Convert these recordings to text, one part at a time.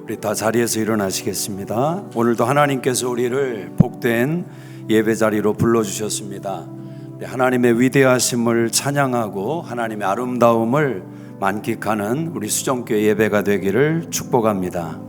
우리 다 자리에서 일어나시겠습니다. 오늘도 하나님께서 우리를 복된 예배 자리로 불러주셨습니다. 하나님의 위대하심을 찬양하고 하나님의 아름다움을 만끽하는 우리 수정교회 예배가 되기를 축복합니다.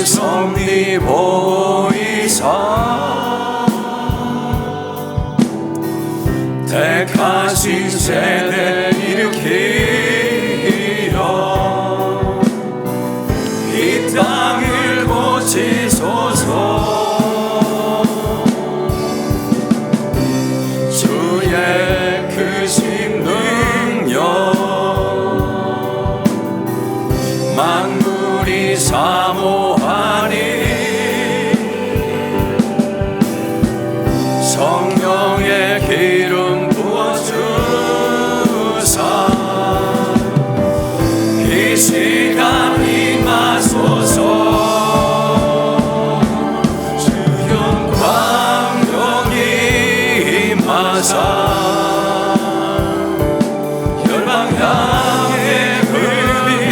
섭리 보이사 택하신 세대 일으키려 이 땅을 고치소서. 주의 크신 능력 만물이 사모하니 성령의 기름 부어주사 이 시간 임하소서. 주 영광 여기 임하사 열방 향해 흠이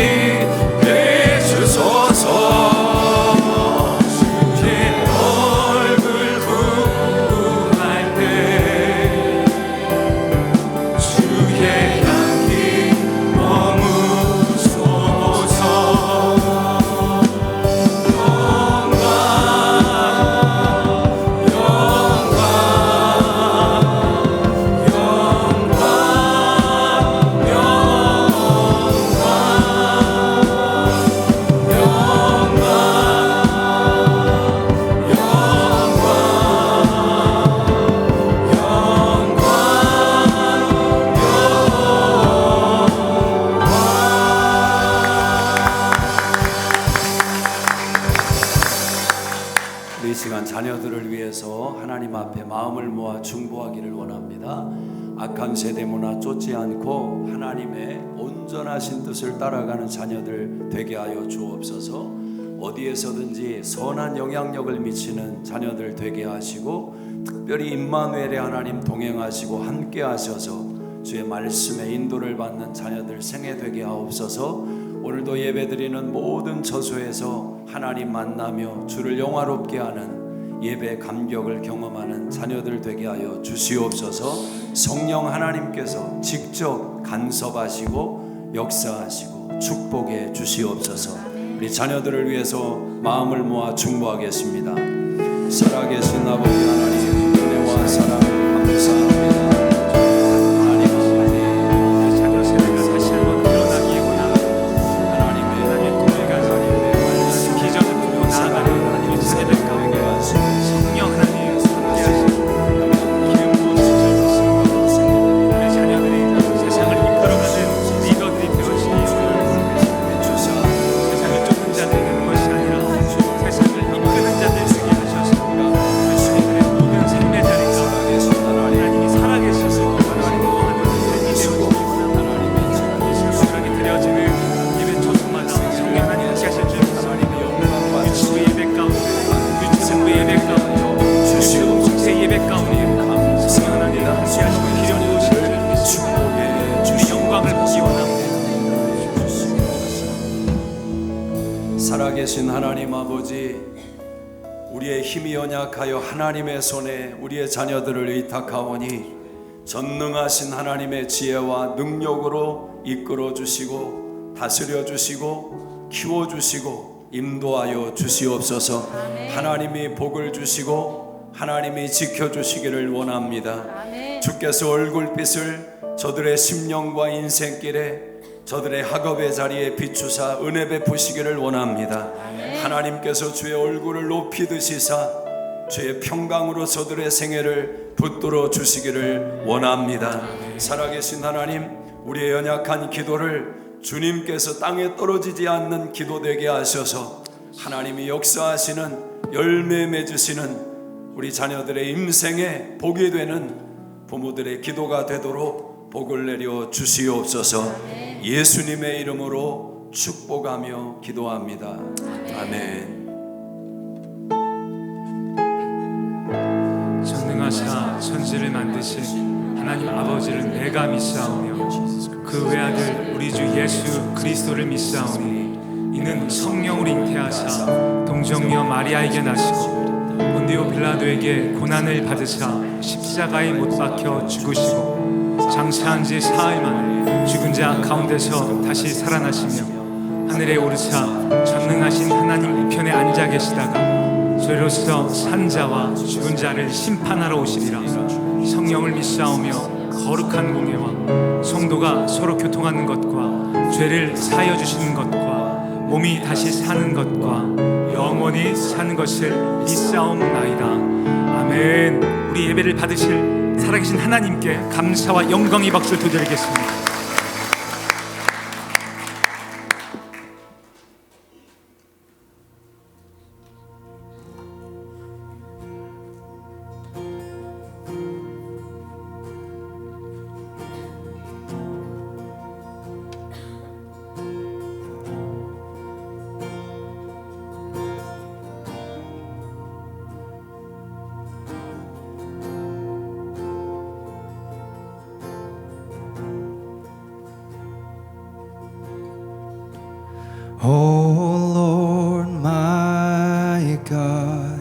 되주소서. 이 시간 자녀들을 위해서 하나님 앞에 마음을 모아 중보하기를 원합니다. 악한 세대 문화 쫓지 않고 하나님의 온전하신 뜻을 따라가는 자녀들 되게 하여 주옵소서. 어디에서든지 선한 영향력을 미치는 자녀들 되게 하시고 특별히 임마누엘의 하나님 동행하시고 함께 하셔서 주의 말씀에 인도를 받는 자녀들 생애 되게 하옵소서. 오늘도 예배드리는 모든 처소에서 하나님 만나며 주를 영화롭게 하는 예배 감격을 경험하는 자녀들 되게 하여 주시옵소서. 성령 하나님께서 직접 간섭하시고 역사하시고 축복해 주시옵소서. 우리 자녀들을 위해서 마음을 모아 중보하겠습니다. 살아계신 아버지 하나님, 은혜와 사랑을 감사합니다. 살아계신 하나님 아버지, 우리의 힘이 연약하여 하나님의 손에 우리의 자녀들을 의탁하오니 전능하신 하나님의 지혜와 능력으로 이끌어 주시고 다스려 주시고 키워 주시고 인도하여 주시옵소서. 하나님이 복을 주시고 하나님이 지켜 주시기를 원합니다. 주께서 얼굴빛을 저들의 심령과 인생길에 저들의 학업의 자리에 비추사 은혜 베푸시기를 원합니다. 하나님께서 주의 얼굴을 높이 드시사 주의 평강으로 저들의 생애를 붙들어 주시기를 원합니다. 살아계신 하나님, 우리의 연약한 기도를 주님께서 땅에 떨어지지 않는 기도되게 하셔서 하나님이 역사하시는 열매 맺으시는 우리 자녀들의 인생에 복이 되는 부모들의 기도가 되도록 복을 내려 주시옵소서. 예수님의 이름으로 축복하며 기도합니다. 아멘. 전능하사 천지를 만드신 하나님 아버지를 내가 믿사오며 그 외아들 우리 주 예수 그리스도를 믿사오니 이는 성령으로 잉태하사 동정녀 마리아에게 나시고 본디오 빌라도에게 고난을 받으사 십자가에 못 박혀 죽으시고 장사한 지 사흘 만에 죽은 자 가운데서 다시 살아나시며 하늘에 오르사 전능하신 하나님 우편에 앉아 계시다가 죄로서 산 자와 죽은 자를 심판하러 오시리라. 성령을 믿사오며 거룩한 공예와 성도가 서로 교통하는 것과 죄를 사하여 주시는 것과 몸이 다시 사는 것과 영원히 사는 것을 믿사옵나이다. 아멘. 우리 예배를 받으실 살아계신 하나님께 감사와 영광의 박수를 드리겠습니다. Oh Lord my God,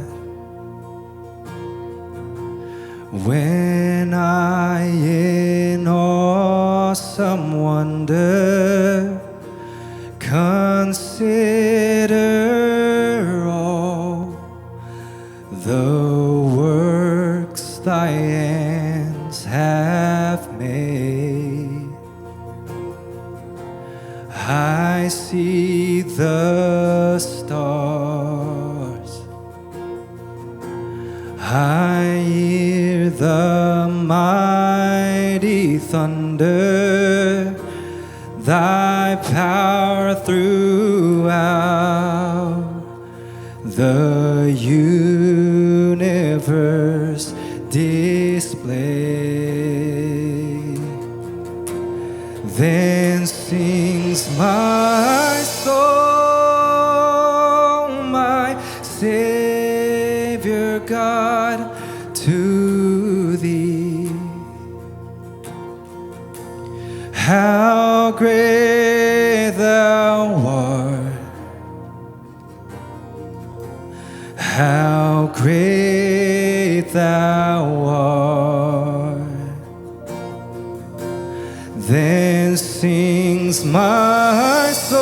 when I in awesome wonder consider all the works thy hands have made, I see the stars, I hear the mighty thunder, thy power throughout the universe display. Then sings my soul, my Savior God, to thee. How great thou art, how great thou art. Then sings my soul,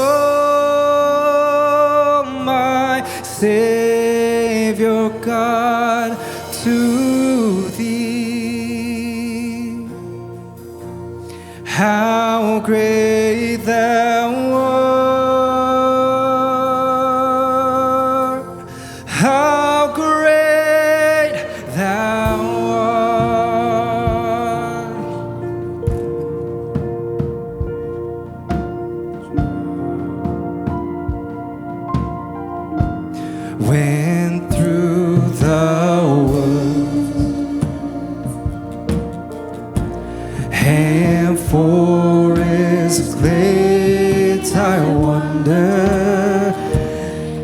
my Savior God, to thee. How great thou art, how great thou art. Went through the woods and forest glades I wander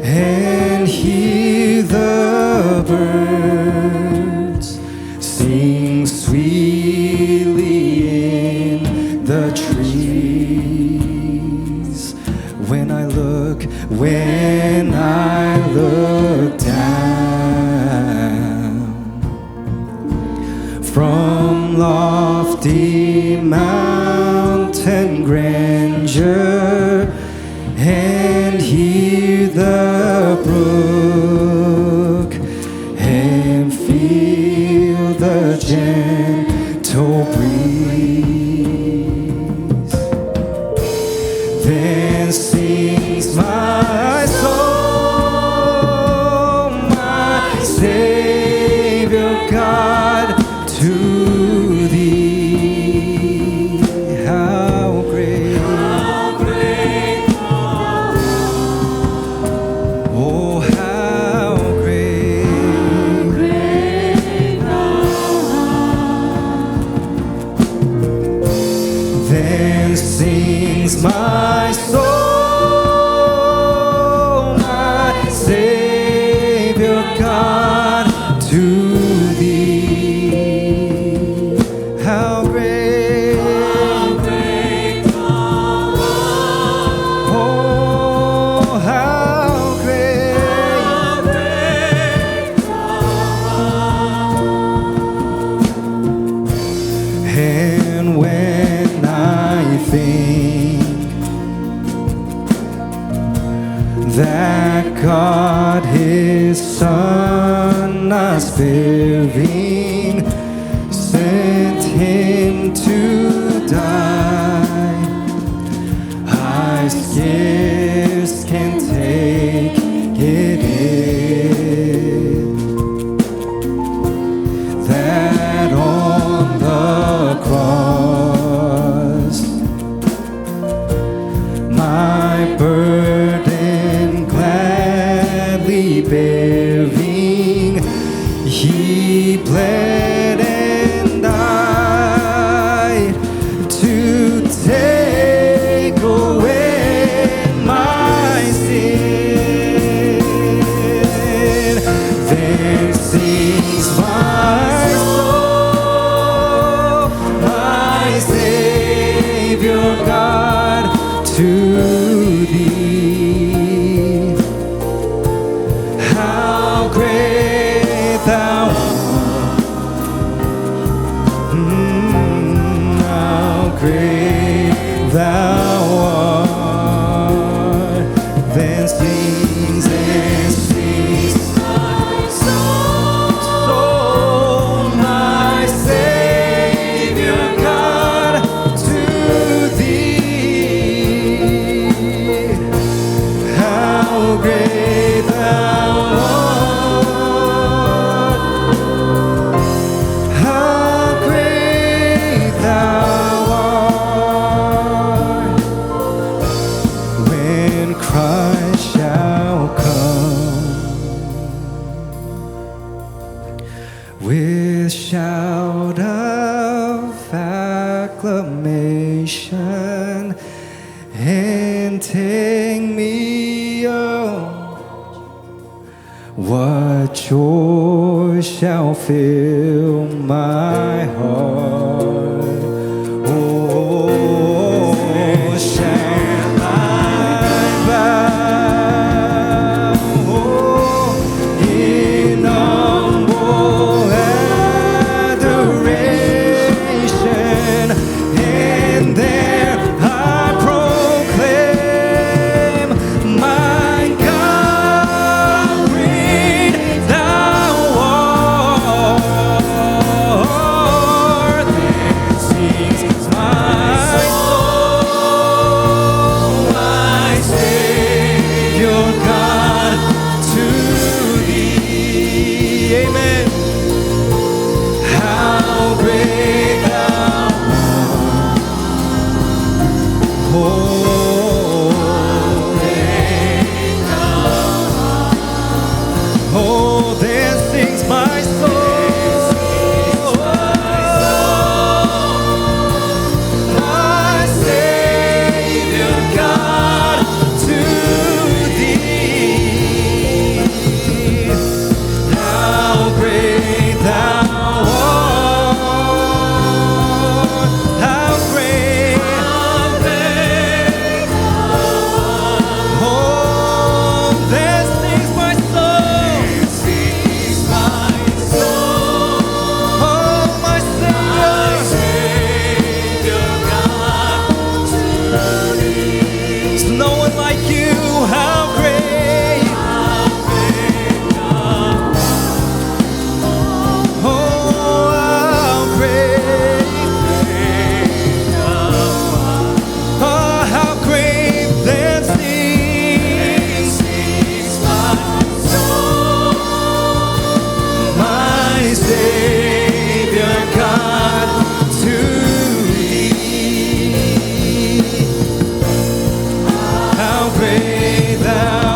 and hear the birds sing sweetly in the trees. When I look down from lofty mountain grandeur and hear the brook and feel the gentle breeze, then sings my soul, my Savior God, to thee. How great, oh how great. God to thee. How great, oh, how great, and when I think that God His Son not sparing sent Him to die, I scarce can take it in that on the cross my burden gladly bearing, He bled and died to take away my sin. Then sings my soul, my Savior God, to thee. How great thou art, how great thou art. Then sings and sings my soul, my Savior God, to thee. How great thou art, how great thou art. When Christ shall come with shout of acclamation and take me up, what joy shall fill my heart? Oh, shall I bow in humble adoration, and there I proclaim, my God, great thou art. Then sings my soul, my Savior God, to thee. Amen. How great thou art, oh, oh, then sings my soul, my Savior God, to thee. How great thou art, how great, oh, then sings my soul, oh, my Savior God, there's no one like you. How great, oh, how great, oh, how great, then sings my Savior God, to thee. How great thou,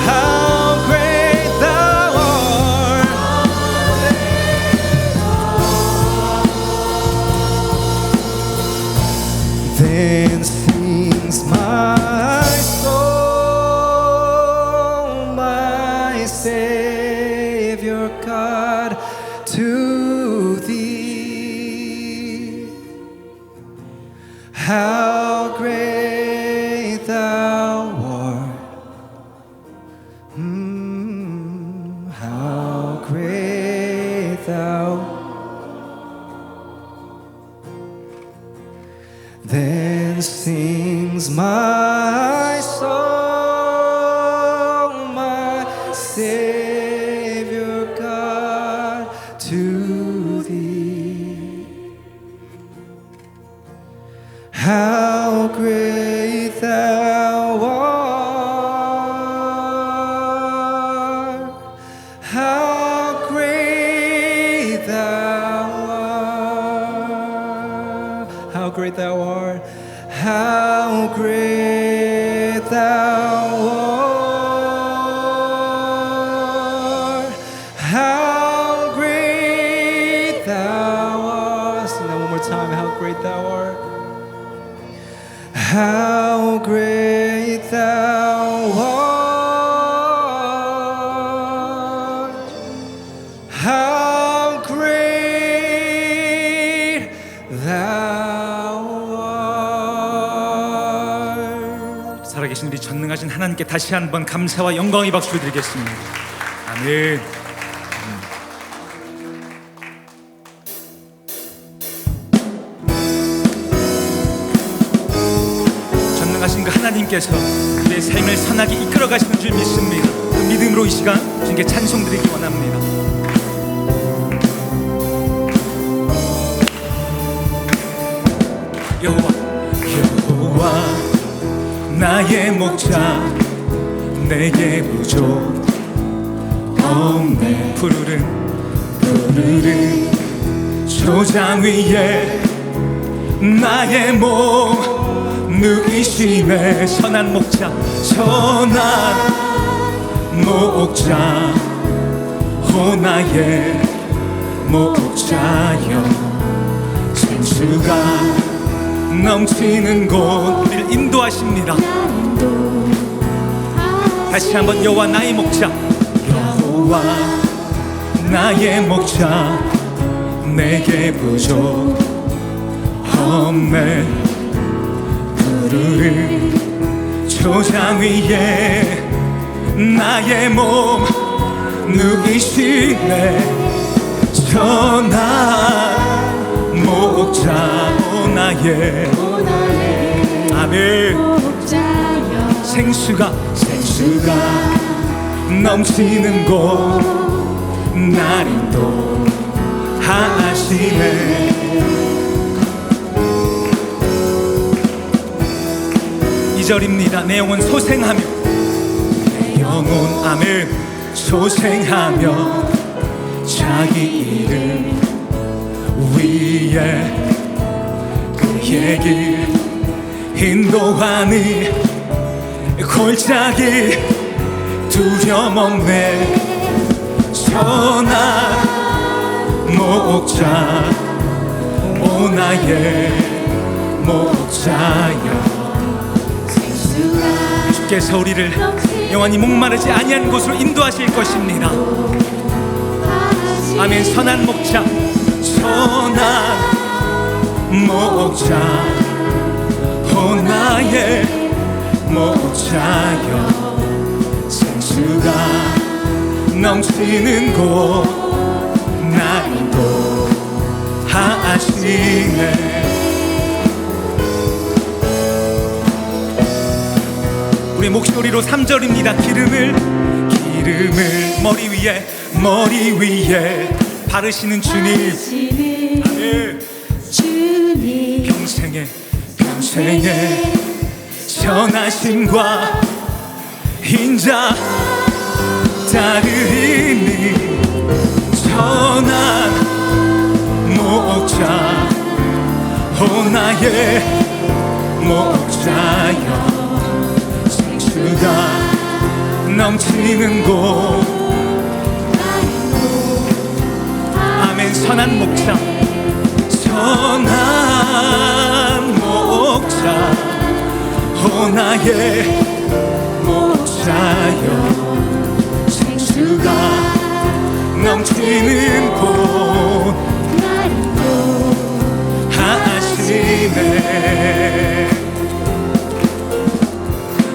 how great thou art. Then sings my soul, my Savior Savior God, to thee. How great thou art. How great thou. Then sings my soul, my Savior God, to thee. How great thou art. How great thou art. How great thou art. How great thou art. How great thou art. Sing that one more time. How great thou art. How great thou art. How great thou art. 살아계신 우리 전능하신 하나님께 다시 한번 감사와 영광의 박수를 드리겠습니다. 아멘. 전능하신 그 하나님께서 우리의 삶을 선하게 이끌어 가시는 줄 믿습니다. 그 믿음으로 이 시간 주님께 찬송 드리기 원합니다. 여호와 나의 목자 내게 부족 없네. 푸르른 초장 위에 나의 몸 누이심에 선한 목자 오 나의 목자여 생수가 넘치는 곳 우리를 인도하십니다. 다시 한번 여호와 나의 목자 여호와 나의 목자 내게 부족 없네. 푸르른 초장 위에 나의 몸 누이시네. 선한 목자 오 나의 아멘. 생수가 넘치는 곳 날 인도하시네. 이 절입니다. 내 영혼 소생하며 내 영혼 아멘 소생하며 자기 이름 위에 그의 길 인도하니 골짜기 두려움없네. 선한 목자 오 나의 목자여 주께서 우리를 영원히 목마르지 아니한 곳으로 인도하실 것입니다. 아멘. 선한 목자 오 나의 목자여 생수가 넘치는 곳 날 인도하시네. 우리 목소리로 3절입니다. 기름을 머리 위에 바르시는 주님. 아멘. 평생에 선하심과 인자 따르리니. 선한 목자 오 나의 목자여 생수가 넘치는 곳 아멘. 선한 목자 오 나의 목자여 생수가 넘치는 곳 하시네.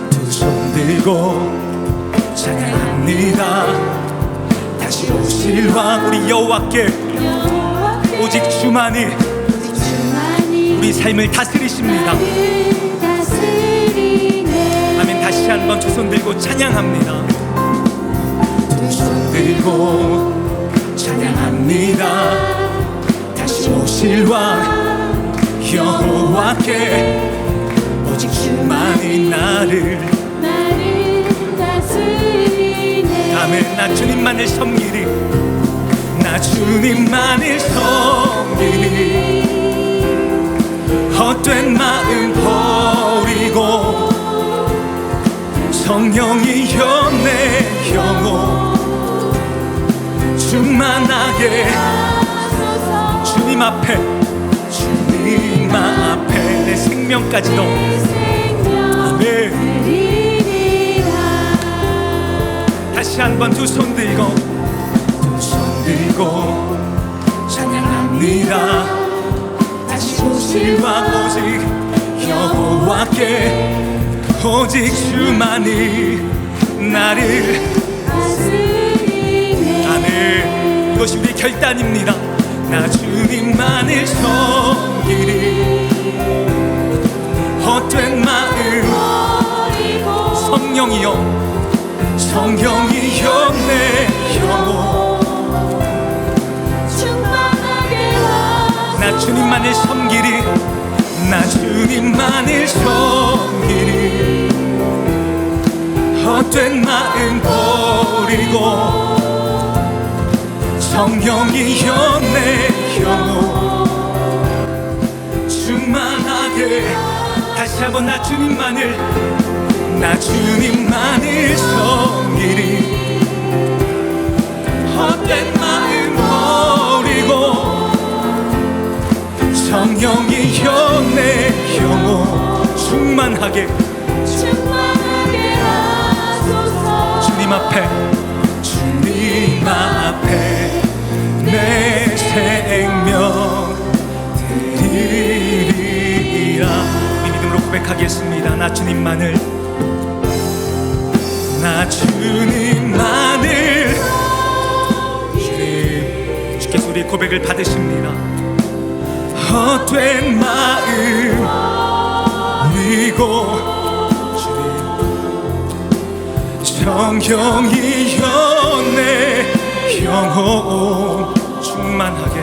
두 손 들고 찬양합니다. 다시 오실 왕 우리 여호와께 오직 주만이 우리 삶을 다스리십니다. 아멘. 다시 한번 두 손 들고 찬양합니다. 두 손 들고 찬양합니다. 다시 오실 왕 여호와께 오직 주만이 나를 다스리네. 아멘. 나 주님만을 섬기리. 나 주님만을 섬기리. 헛된 마음 버리고 성령이여 내 영혼 충만하게 주님 앞에 내 생명까지도 아멘. 다시 한번 두 손 들고 찬양합니다. 다시 오실 왕 오직 여호와께 오직 주만이 나를 아멘. 이것이 우리의 결단입니다. 나 주님만을 섬기리. 헛된 마음 성령이여 내 영혼 나 주님만을 섬기리. 나 주님만을 섬기리. 헛된 마음 버리고 성령이여 내 영혼 충만하게. 다시 한번 나 주님만을 섬기리. 헛된 마음 버리고 성령이여 내 영혼 충만하게 주님 앞에 내 생명 드리리라. 우리 믿음으로 고백하겠습니다. 나 주님만을 주께서 우리의 고백을 받으십니다. 헛된 마음 버리고 성령이여 내 영혼 충만하게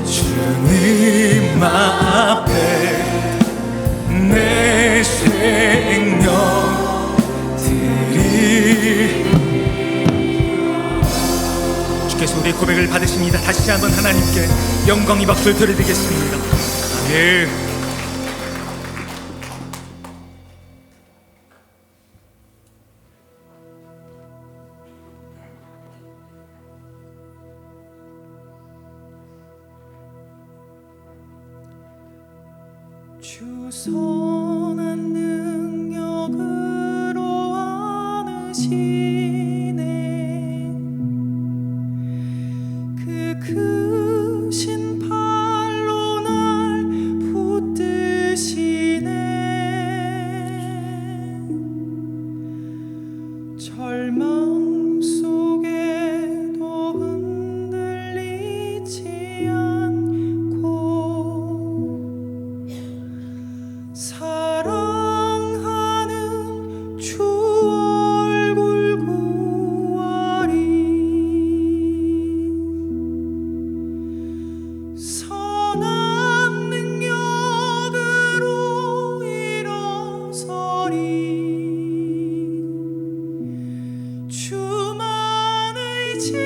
주님 앞에 내 생명 드리. 주께서 우리의 고백을 받으십니다. 다시 한번 하나님께 영광의 박수를 드리겠습니다. 아멘. 주 선한 능력으로 안으시네. 그 크신 팔로 날 붙드시네. 절망 속에도 흔들리지 않고 사랑하는 주 얼굴 구하리. 선한 능력으로 일어서리. 주만 의지하리.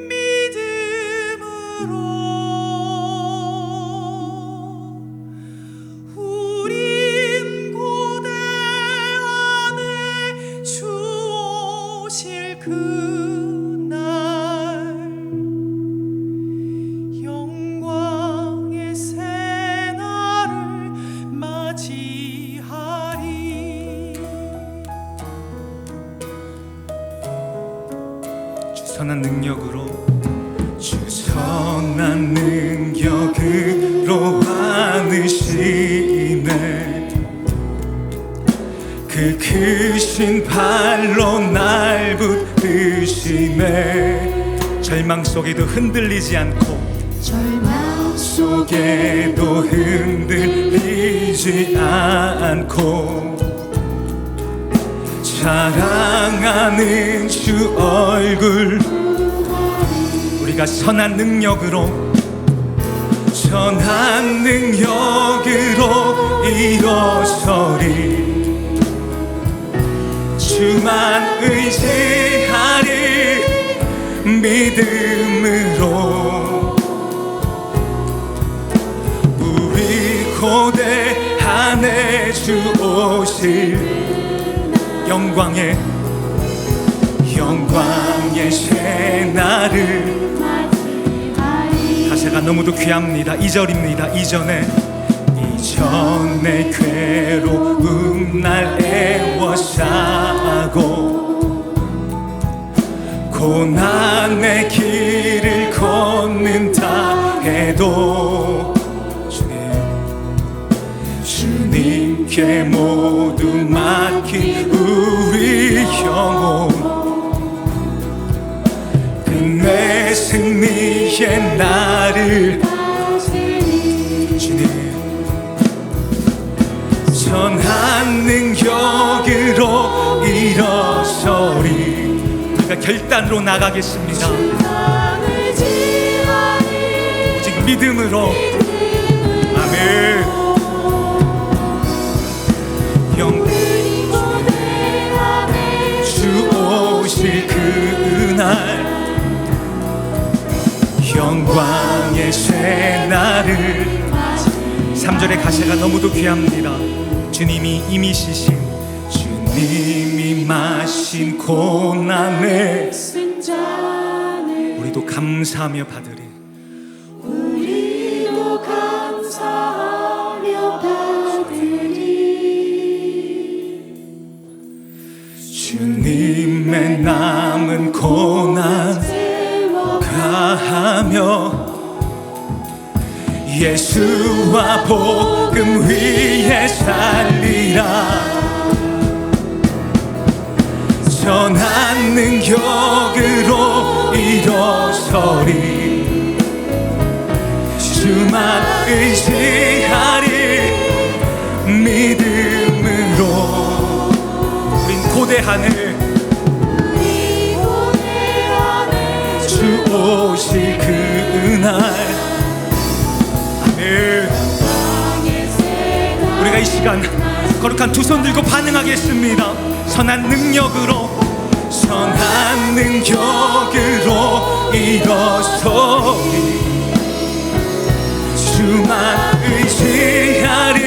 믿음으로 선한 능력으로 주 선한 능력으로 안으시네 그 크신 발로 날 붙드시네 절망 속에도 흔들리지 않고 절망 속에도 흔들리지 않고 사랑하는 주 얼굴 우리가 선한 능력으로 일어서리 주만 의지하리 믿음으로 우리 고대 안에 주 오실 영광의 새날을 가사가 너무도 귀합니다. 2절입니다. 이전에 괴로움 날 애워싸고 고난의 길을 걷는다 해도 주님께 모두 맡긴 우리 영혼 끝내 승리의 날을 주님 선한 능력으로 일어서리 우리가 결단으로 나가겠습니다. 오직 믿음으로 아멘. 주 오실 그날 영광의 새날을 3절의 가사가 너무도 귀합니다. 주님이 이미 시신 주님이 마신 고난의 우리도 감사하며 받으리 우리도 감사하며 받으리 주님의 남은 고난 가하며 예수와 복음 위에 살리라 선한 능력으로 일어서리 주만 의지하리 믿음으로 우린 고대하네 주 오실 그날 우리가 이 시간 거룩한 두 손 들고 반응하겠습니다. 선한 능력으로 일어서리 주만 의지하리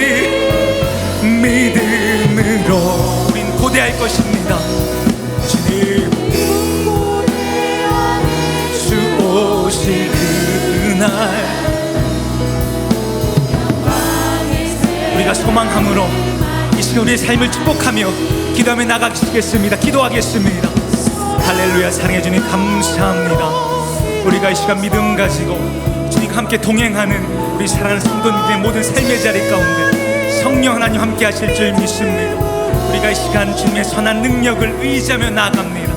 믿음으로 우린 고대할 것입니다. 주님 주 오실 그날 우리가 소망함으로 이 시간 우리의 삶을 축복하며 기도하며 나가시겠습니다. 기도하겠습니다. 할렐루야. 사랑해 주님 감사합니다. 우리가 이 시간 믿음 가지고 주님과 함께 동행하는 우리 사랑하는 성도님들의 모든 삶의 자리 가운데 성령 하나님 함께 하실 줄 믿습니다. 우리가 이 시간 주님의 선한 능력을 의지하며 나아갑니다.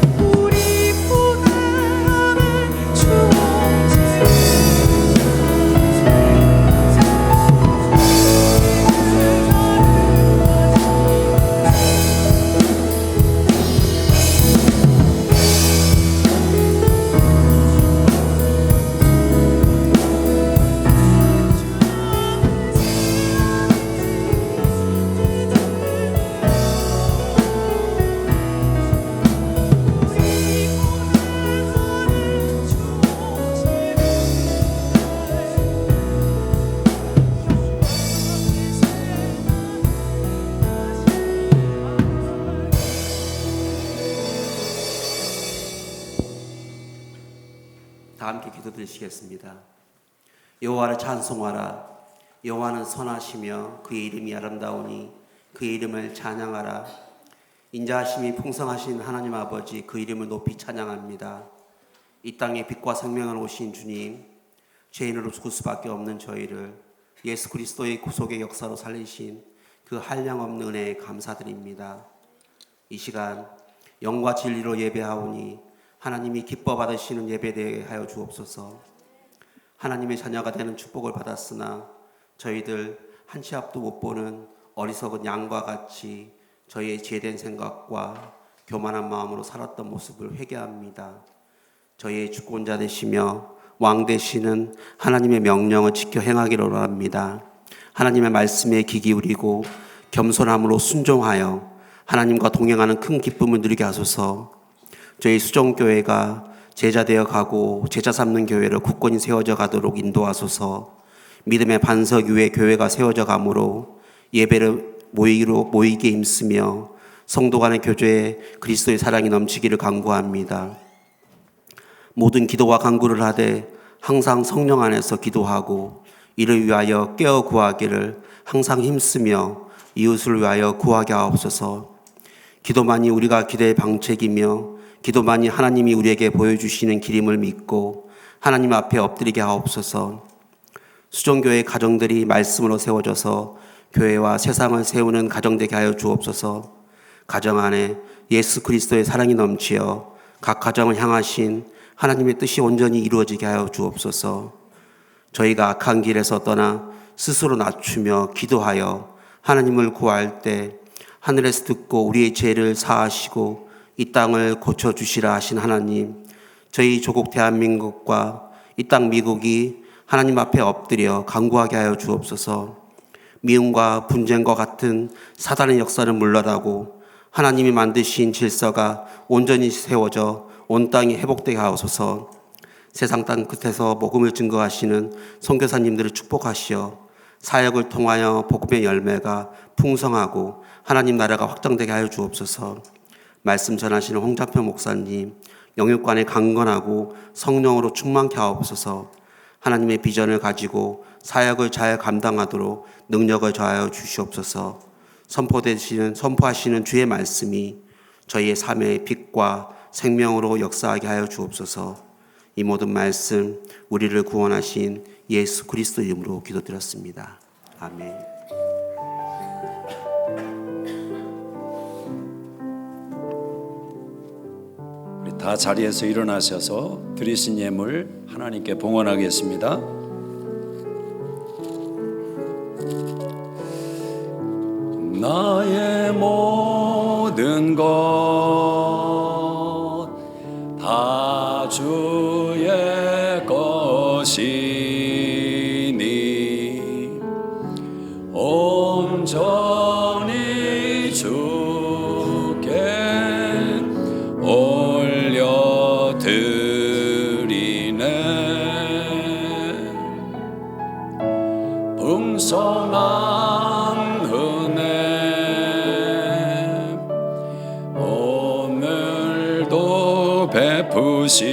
다 함께 기도드리시겠습니다. 여호와를 찬송하라. 여호와는 선하시며 그의 이름이 아름다우니 그의 이름을 찬양하라. 인자하심이 풍성하신 하나님 아버지 그 이름을 높이 찬양합니다. 이 땅에 빛과 생명을 오신 주님, 죄인으로 죽을 수밖에 없는 저희를 예수 그리스도의 구속의 역사로 살리신 그 한량없는 은혜에 감사드립니다. 이 시간 영과 진리로 예배하오니 하나님이 기뻐 받으시는 예배되게 하여 주옵소서. 하나님의 자녀가 되는 축복을 받았으나 저희들 한 치 앞도 못 보는 어리석은 양과 같이 저희의 죄된 생각과 교만한 마음으로 살았던 모습을 회개합니다. 저희의 주권자 되시며 왕 되시는 하나님의 명령을 지켜 행하기를 원합니다. 하나님의 말씀에 귀 기울이고 겸손함으로 순종하여 하나님과 동행하는 큰 기쁨을 누리게 하소서. 저희 수종교회가 제자되어 가고 제자 삼는 교회를 굳건히 세워져 가도록 인도하소서. 믿음의 반석 위에 교회가 세워져 가므로 예배를 모이게 힘쓰며 성도 간의 교제에 그리스도의 사랑이 넘치기를 간구합니다. 모든 기도와 간구를 하되 항상 성령 안에서 기도하고 이를 위하여 깨어 구하기를 항상 힘쓰며 이웃을 위하여 구하게 하옵소서. 기도만이 우리가 기도의 방책이며 기도만이 하나님이 우리에게 보여주시는 길임을 믿고 하나님 앞에 엎드리게 하옵소서. 수종교회 가정들이 말씀으로 세워져서 교회와 세상을 세우는 가정 되게 하여 주옵소서. 가정 안에 예수 그리스도의 사랑이 넘치어 각 가정을 향하신 하나님의 뜻이 온전히 이루어지게 하여 주옵소서. 저희가 악한 길에서 떠나 스스로 낮추며 기도하여 하나님을 구할 때 하늘에서 듣고 우리의 죄를 사하시고 이 땅을 고쳐주시라 하신 하나님, 저희 조국 대한민국과 이 땅 미국이 하나님 앞에 엎드려 간구하게 하여 주옵소서. 미움과 분쟁과 같은 사단의 역사를 물러나고 하나님이 만드신 질서가 온전히 세워져 온 땅이 회복되게 하옵소서. 세상 땅 끝에서 복음을 증거하시는 선교사님들을 축복하시어 사역을 통하여 복음의 열매가 풍성하고 하나님 나라가 확장되게 하여 주옵소서. 말씀 전하시는 홍자표 목사님, 영육간에 강건하고 성령으로 충만케 하옵소서. 하나님의 비전을 가지고 사역을 잘 감당하도록 능력을 더하여 주시옵소서. 선포하시는 주의 말씀이 저희의 삶의 빛과 생명으로 역사하게 하여 주옵소서. 이 모든 말씀 우리를 구원하신 예수 그리스도 이름으로 기도드렸습니다. 아멘. 우리 다 자리에서 일어나셔서 드리신 예물 하나님께 봉헌하겠습니다. 나의 모든 것 다 주의 것이니 온전히 주께 올려드리네. 풍성한 은혜 오늘도 베푸시니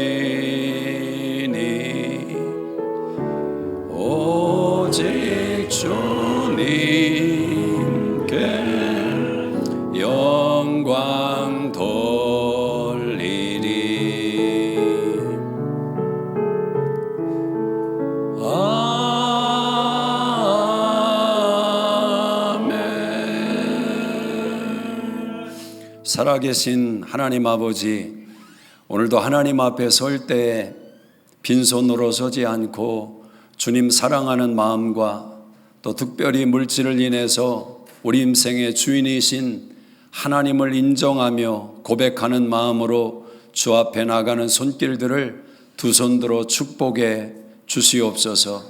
오직 주님께 영광 돌리리. 살아계신 하나님 아버지, 오늘도 하나님 앞에 설 때 빈손으로 서지 않고 주님 사랑하는 마음과 또 특별히 물질을 인해서 우리 인생의 주인이신 하나님을 인정하며 고백하는 마음으로 주 앞에 나가는 손길들을 두 손 들어 축복해 주시옵소서.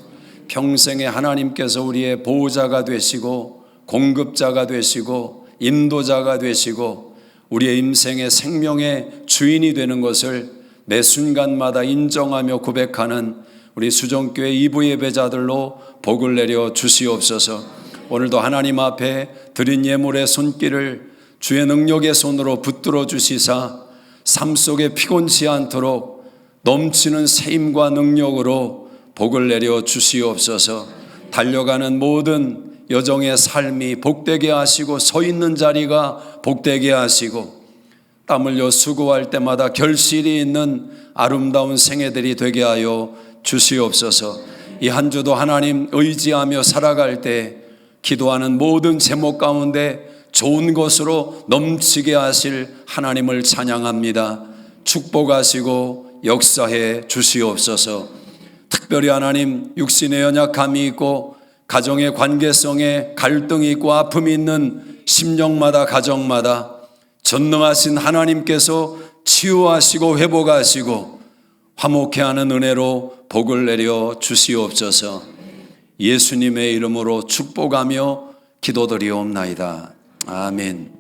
평생에 하나님께서 우리의 보호자가 되시고 공급자가 되시고 인도자가 되시고 우리의 인생의 생명의 주인이 되는 것을 매 순간마다 인정하며 고백하는 우리 수종교회 2부 예배자들로 복을 내려 주시옵소서. 오늘도 하나님 앞에 드린 예물의 손길을 주의 능력의 손으로 붙들어 주시사 삶 속에 피곤치 않도록 넘치는 세임과 능력으로 복을 내려 주시옵소서. 달려가는 모든 여정의 삶이 복되게 하시고 서 있는 자리가 복되게 하시고 땀 흘려 수고할 때마다 결실이 있는 아름다운 생애들이 되게 하여 주시옵소서. 이 한 주도 하나님 의지하며 살아갈 때 기도하는 모든 제목 가운데 좋은 것으로 넘치게 하실 하나님을 찬양합니다. 축복하시고 역사해 주시옵소서. 특별히 하나님 육신의 연약함이 있고 가정의 관계성에 갈등이 있고 아픔이 있는 심령마다 가정마다 전능하신 하나님께서 치유하시고 회복하시고 화목케 하는 은혜로 복을 내려 주시옵소서. 예수님의 이름으로 축복하며 기도드리옵나이다. 아멘.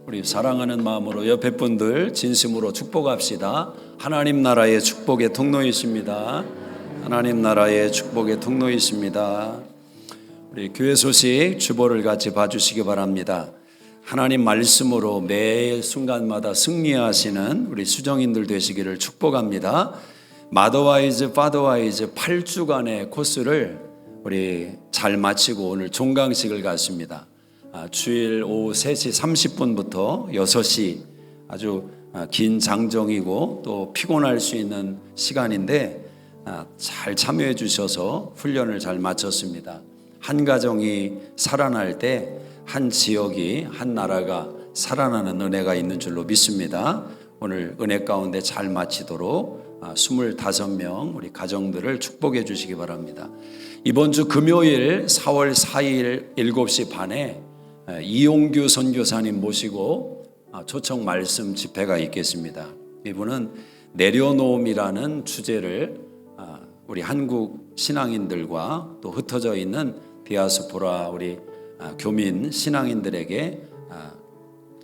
우리 사랑하는 마음으로 옆에 분들 진심으로 축복합시다. 하나님 나라의 축복의 통로이십니다. 하나님 나라의 축복의 통로이십니다. 우리 교회 소식 주보를 같이 봐주시기 바랍니다. 하나님 말씀으로 매 순간마다 승리하시는 우리 수정인들 되시기를 축복합니다. 마더와이즈 파더와이즈 8주간의 코스를 우리 잘 마치고 오늘 종강식을 갖습니다. 주일 오후 3시 30분부터 6시 아주 긴 장정이고 또 피곤할 수 있는 시간인데 잘 참여해 주셔서 훈련을 잘 마쳤습니다. 한 가정이 살아날 때 한 지역이 한 나라가 살아나는 은혜가 있는 줄로 믿습니다. 오늘 은혜 가운데 잘 마치도록 25명 우리 가정들을 축복해 주시기 바랍니다. 이번 주 금요일 4월 4일 7시 반에 이용규 선교사님 모시고 초청 말씀 집회가 있겠습니다. 이분은 내려놓음이라는 주제를 우리 한국 신앙인들과 또 흩어져 있는 디아스포라 우리 교민 신앙인들에게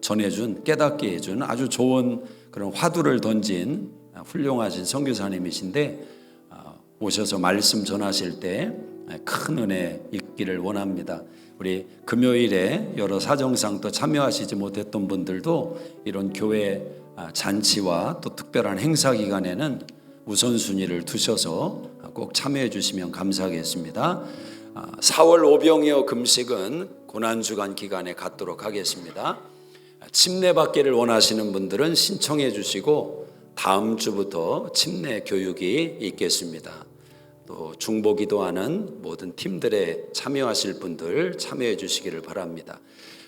전해준 깨닫게 해준 아주 좋은 그런 화두를 던진 훌륭하신 선교사님이신데 오셔서 말씀 전하실 때 큰 은혜 있기를 원합니다. 우리 금요일에 여러 사정상 또 참여하시지 못했던 분들도 이런 교회 잔치와 또 특별한 행사 기간에는 우선순위를 두셔서 꼭 참여해 주시면 감사하겠습니다. 4월 오병이어 금식은 고난주간 기간에 갖도록 하겠습니다. 침례받기를 원하시는 분들은 신청해 주시고 다음 주부터 침례 교육이 있겠습니다. 또 중보기도하는 모든 팀들에 참여하실 분들 참여해 주시기를 바랍니다.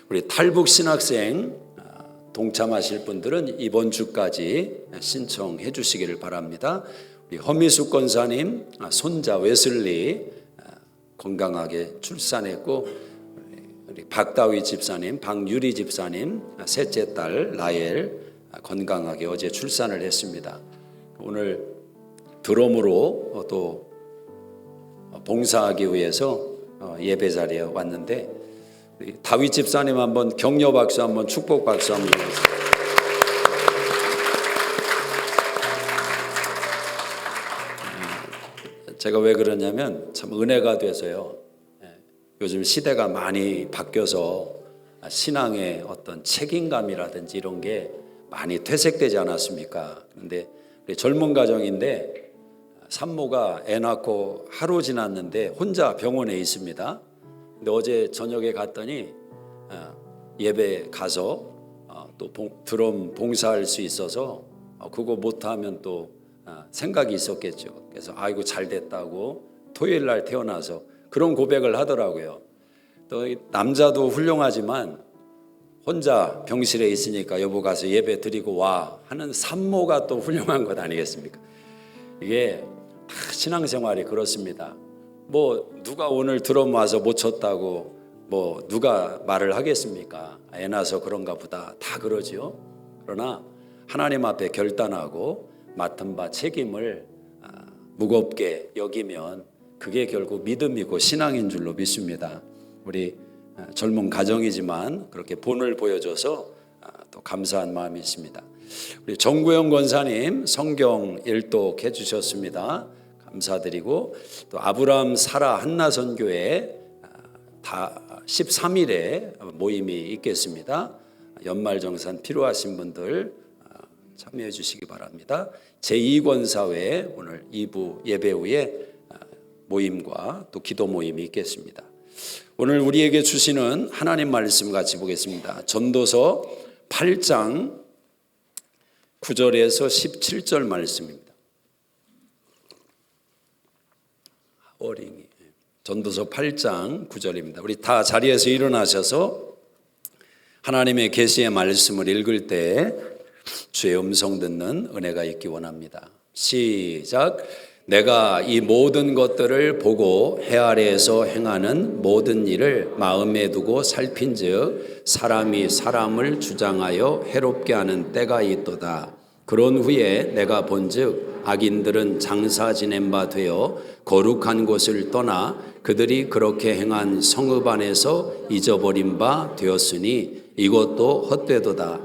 우리 탈북 신학생 동참하실 분들은 이번 주까지 신청해 주시기를 바랍니다. 우리 허미숙 권사님 손자 웨슬리 건강하게 출산했고 우리 박다위 집사님, 박유리 집사님 셋째 딸 라엘 건강하게 어제 출산을 했습니다. 오늘 드럼으로 또 봉사하기 위해서 예배 자리에 왔는데 우리 다윗 집사님 한번 격려 박수 한번 축복 박수 한번 해주세요. 제가 왜 그러냐면 참 은혜가 돼서요. 요즘 시대가 많이 바뀌어서 신앙의 어떤 책임감이라든지 이런 게 많이 퇴색되지 않았습니까? 그런데 젊은 가정인데 산모가 애 낳고 하루 지났는데 혼자 병원에 있습니다. 근데 어제 저녁에 갔더니 예배 가서 또 드럼 봉사할 수 있어서 그거 못하면 또 생각이 있었겠죠. 그래서 아이고 잘 됐다고 토요일 날 태어나서 그런 고백을 하더라고요. 또 남자도 훌륭하지만 혼자 병실에 있으니까 여보 가서 예배 드리고 와 하는 산모가 또 훌륭한 것 아니겠습니까? 이게 다 신앙생활이 그렇습니다. 뭐 누가 오늘 드럼 와서 못 쳤다고 뭐 누가 말을 하겠습니까? 애 낳아서 그런가 보다 다 그러지요. 그러나 하나님 앞에 결단하고 맡은 바 책임을 무겁게 여기면 그게 결국 믿음이고 신앙인 줄로 믿습니다. 우리 젊은 가정이지만 그렇게 본을 보여줘서 또 감사한 마음이 있습니다. 우리 정구영 권사님 성경 일독해 주셨습니다. 감사드리고 또 아브라함 사라 한나선교회 다 13일에 모임이 있겠습니다. 연말정산 필요하신 분들 참여해 주시기 바랍니다. 제2권사회 오늘 2부 예배 후에 모임과 또 기도 모임이 있겠습니다. 오늘 우리에게 주시는 하나님 말씀 같이 보겠습니다. 전도서 8장 9절에서 17절 말씀입니다. 어린이. 전도서 8장 9절입니다. 우리 다 자리에서 일어나셔서 하나님의 계시의 말씀을 읽을 때 주의 음성 듣는 은혜가 있기 원합니다. 시작. 내가 이 모든 것들을 보고 해 아래에서 행하는 모든 일을 마음에 두고 살핀즉 사람이 사람을 주장하여 해롭게 하는 때가 있도다. 그런 후에 내가 본즉 악인들은 장사 지낸 바 되어 거룩한 곳을 떠나 그들이 그렇게 행한 성읍 안에서 잊어버린 바 되었으니 이것도 헛되도다.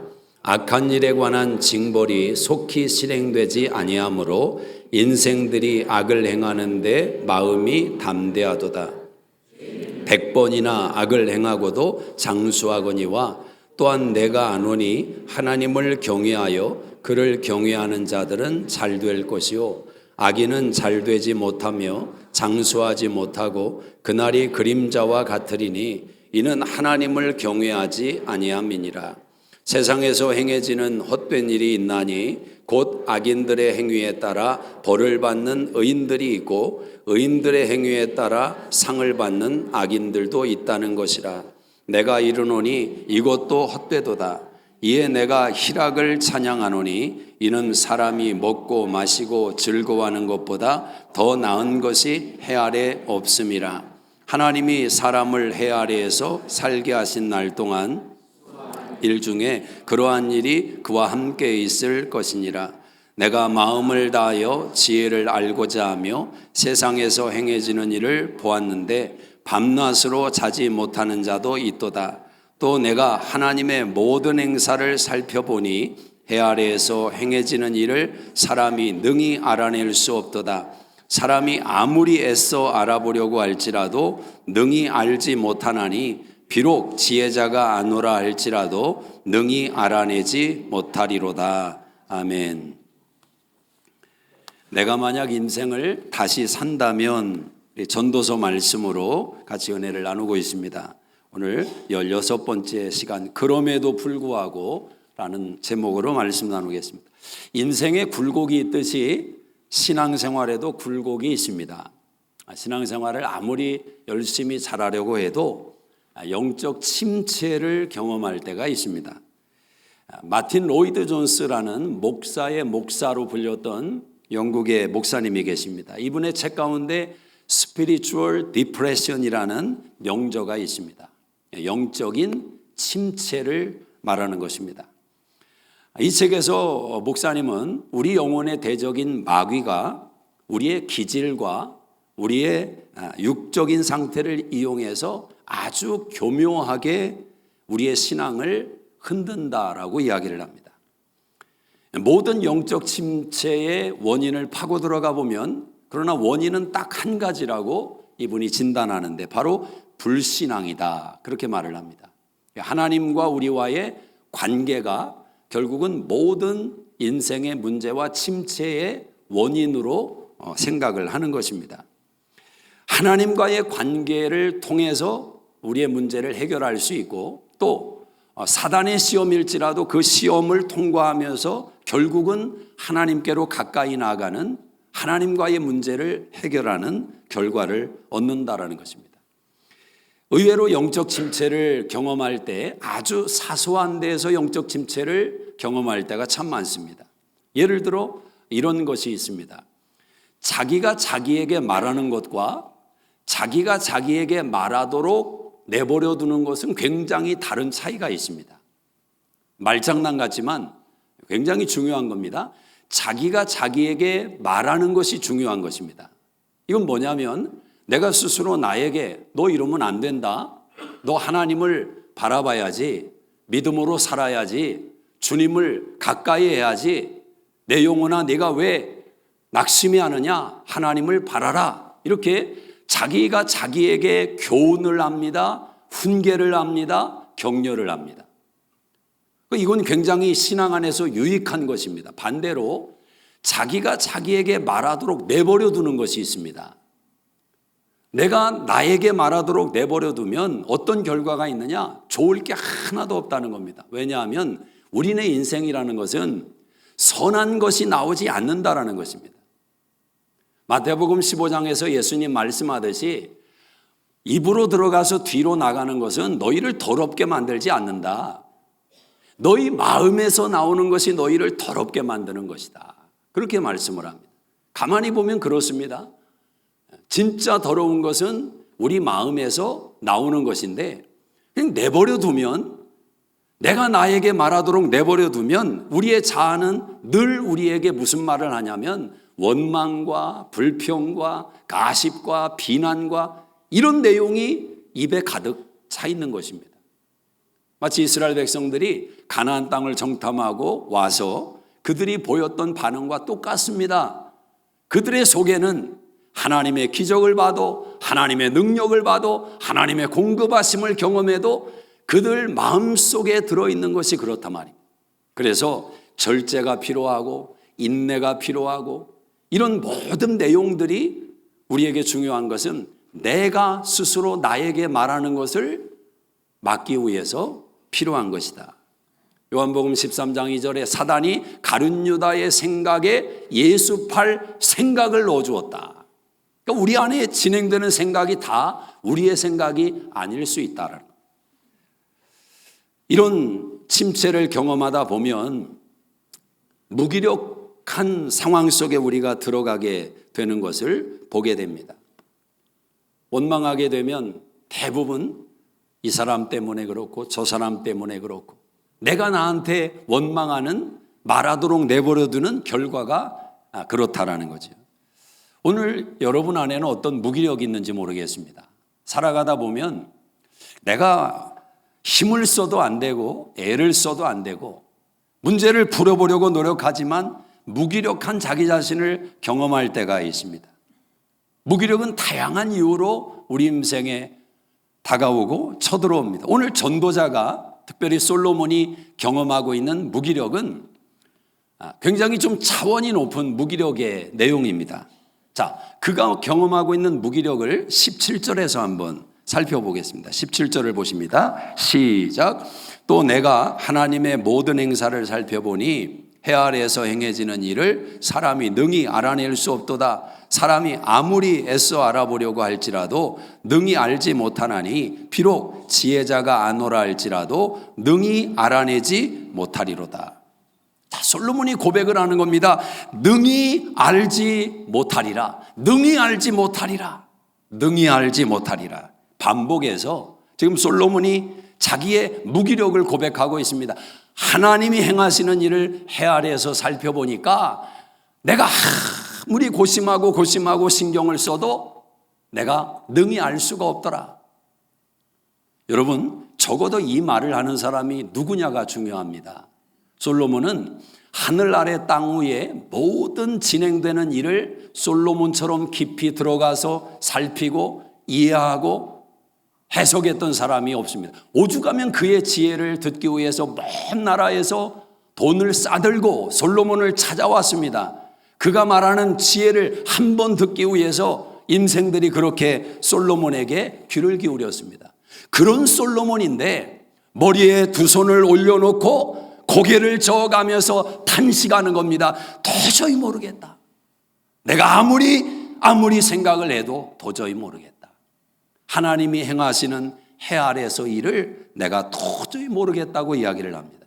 악한 일에 관한 징벌이 속히 실행되지 아니하므로 인생들이 악을 행하는데 마음이 담대하도다. 100번이나 악을 행하고도 장수하거니와 또한 내가 아노니 하나님을 경외하여 그를 경외하는 자들은 잘 될 것이요 악인은 잘 되지 못하며 장수하지 못하고 그날이 그림자와 같으리니 이는 하나님을 경외하지 아니함이니라. 세상에서 행해지는 헛된 일이 있나니 곧 악인들의 행위에 따라 벌을 받는 의인들이 있고 의인들의 행위에 따라 상을 받는 악인들도 있다는 것이라. 내가 이르노니 이것도 헛되도다. 이에 내가 희락을 찬양하노니 이는 사람이 먹고 마시고 즐거워하는 것보다 더 나은 것이 해 아래 없음이라. 하나님이 사람을 해 아래에서 살게 하신 날 동안 일 중에 그러한 일이 그와 함께 있을 것이니라. 내가 마음을 다하여 지혜를 알고자 하며 세상에서 행해지는 일을 보았는데 밤낮으로 자지 못하는 자도 있도다. 또 내가 하나님의 모든 행사를 살펴보니 해 아래에서 행해지는 일을 사람이 능히 알아낼 수 없도다. 사람이 아무리 애써 알아보려고 할지라도 능히 알지 못하나니 비록 지혜자가 아노라 할지라도 능히 알아내지 못하리로다. 아멘. 내가 만약 인생을 다시 산다면 전도서 말씀으로 같이 은혜를 나누고 있습니다. 오늘 16번째 시간 그럼에도 불구하고 라는 제목으로 말씀 나누겠습니다. 인생에 굴곡이 있듯이 신앙생활에도 굴곡이 있습니다. 신앙생활을 아무리 열심히 잘하려고 해도 영적 침체를 경험할 때가 있습니다. 마틴 로이드 존스라는 목사의 목사로 불렸던 영국의 목사님이 계십니다. 이분의 책 가운데 Spiritual Depression이라는 명저가 있습니다. 영적인 침체를 말하는 것입니다. 이 책에서 목사님은 우리 영혼의 대적인 마귀가 우리의 기질과 우리의 육적인 상태를 이용해서 아주 교묘하게 우리의 신앙을 흔든다라고 이야기를 합니다. 모든 영적 침체의 원인을 파고 들어가 보면 그러나 원인은 딱 한 가지라고 이분이 진단하는데 바로 불신앙이다 그렇게 말을 합니다. 하나님과 우리와의 관계가 결국은 모든 인생의 문제와 침체의 원인으로 생각을 하는 것입니다. 하나님과의 관계를 통해서 우리의 문제를 해결할 수 있고 또 사단의 시험일지라도 그 시험을 통과하면서 결국은 하나님께로 가까이 나아가는 하나님과의 문제를 해결하는 결과를 얻는다라는 것입니다. 의외로 영적 침체를 경험할 때 아주 사소한 데에서 영적 침체를 경험할 때가 참 많습니다. 예를 들어 이런 것이 있습니다. 자기가 자기에게 말하는 것과 자기가 자기에게 말하도록 내버려 두는 것은 굉장히 다른 차이가 있습니다. 말장난 같지만 굉장히 중요한 겁니다. 자기가 자기에게 말하는 것이 중요한 것입니다. 이건 뭐냐면 내가 스스로 나에게 너 이러면 안 된다. 너 하나님을 바라봐야지. 믿음으로 살아야지. 주님을 가까이 해야지. 내 영혼아 내가 왜 낙심이 하느냐. 하나님을 바라라. 이렇게 자기가 자기에게 교훈을 합니다. 훈계를 합니다. 격려를 합니다. 이건 굉장히 신앙 안에서 유익한 것입니다. 반대로 자기가 자기에게 말하도록 내버려 두는 것이 있습니다. 내가 나에게 말하도록 내버려 두면 어떤 결과가 있느냐? 좋을 게 하나도 없다는 겁니다. 왜냐하면 우리네 인생이라는 것은 선한 것이 나오지 않는다라는 것입니다. 마태복음 15장에서 예수님 말씀하듯이 입으로 들어가서 뒤로 나가는 것은 너희를 더럽게 만들지 않는다. 너희 마음에서 나오는 것이 너희를 더럽게 만드는 것이다. 그렇게 말씀을 합니다. 가만히 보면 그렇습니다. 진짜 더러운 것은 우리 마음에서 나오는 것인데 그냥 내버려 두면, 내가 나에게 말하도록 내버려 두면 우리의 자아는 늘 우리에게 무슨 말을 하냐면 원망과 불평과 가십과 비난과 이런 내용이 입에 가득 차 있는 것입니다. 마치 이스라엘 백성들이 가나안 땅을 정탐하고 와서 그들이 보였던 반응과 똑같습니다. 그들의 속에는 하나님의 기적을 봐도, 하나님의 능력을 봐도, 하나님의 공급하심을 경험해도 그들 마음속에 들어있는 것이 그렇단 말입니다. 그래서 절제가 필요하고 인내가 필요하고 이런 모든 내용들이 우리에게 중요한 것은 내가 스스로 나에게 말하는 것을 막기 위해서 필요한 것이다. 요한복음 13장 2절에 사단이 가룟 유다의 생각에 예수팔 생각을 넣어주었다. 그러니까 우리 안에 진행되는 생각이 다 우리의 생각이 아닐 수 있다라는 것. 이런 침체를 경험하다 보면 무기력한 상황 속에 우리가 들어가게 되는 것을 보게 됩니다. 원망하게 되면 대부분 이 사람 때문에 그렇고 저 사람 때문에 그렇고 내가 나한테 원망하는, 말하도록 내버려두는 결과가 그렇다라는 거죠. 오늘 여러분 안에는 어떤 무기력이 있는지 모르겠습니다. 살아가다 보면 내가 힘을 써도 안 되고 애를 써도 안 되고 문제를 풀어보려고 노력하지만 무기력한 자기 자신을 경험할 때가 있습니다. 무기력은 다양한 이유로 우리 인생에 다가오고 쳐들어옵니다. 오늘 전도자가 특별히 솔로몬이 경험하고 있는 무기력은 굉장히 좀 차원이 높은 무기력의 내용입니다. 자, 그가 경험하고 있는 무기력을 17절에서 한번 살펴보겠습니다. 17절을 보십니다. 시작. 또 내가 하나님의 모든 행사를 살펴보니 해 아래에서 행해지는 일을 사람이 능히 알아낼 수 없도다. 사람이 아무리 애써 알아보려고 할지라도 능히 알지 못하나니 비록 지혜자가 아노라 할지라도 능히 알아내지 못하리로다. 자, 솔로몬이 고백을 하는 겁니다. 능히 알지 못하리라. 능히 알지 못하리라. 능히 알지 못하리라. 반복해서 지금 솔로몬이 자기의 무기력을 고백하고 있습니다. 하나님이 행하시는 일을 해 아래에서 살펴보니까 내가 아무리 고심하고 신경을 써도 내가 능히 알 수가 없더라. 여러분, 적어도 이 말을 하는 사람이 누구냐가 중요합니다. 솔로몬은 하늘 아래 땅 위에 모든 진행되는 일을 솔로몬처럼 깊이 들어가서 살피고 이해하고 해석했던 사람이 없습니다. 오죽하면 그의 지혜를 듣기 위해서 먼 나라에서 돈을 싸들고 솔로몬을 찾아왔습니다. 그가 말하는 지혜를 한 번 듣기 위해서 인생들이 그렇게 솔로몬에게 귀를 기울였습니다. 그런 솔로몬인데 머리에 두 손을 올려놓고 고개를 저어가면서 탄식하는 겁니다. 도저히 모르겠다. 내가 아무리 생각을 해도 도저히 모르겠다. 하나님이 행하시는 해 아래에서 일을 내가 도저히 모르겠다고 이야기를 합니다.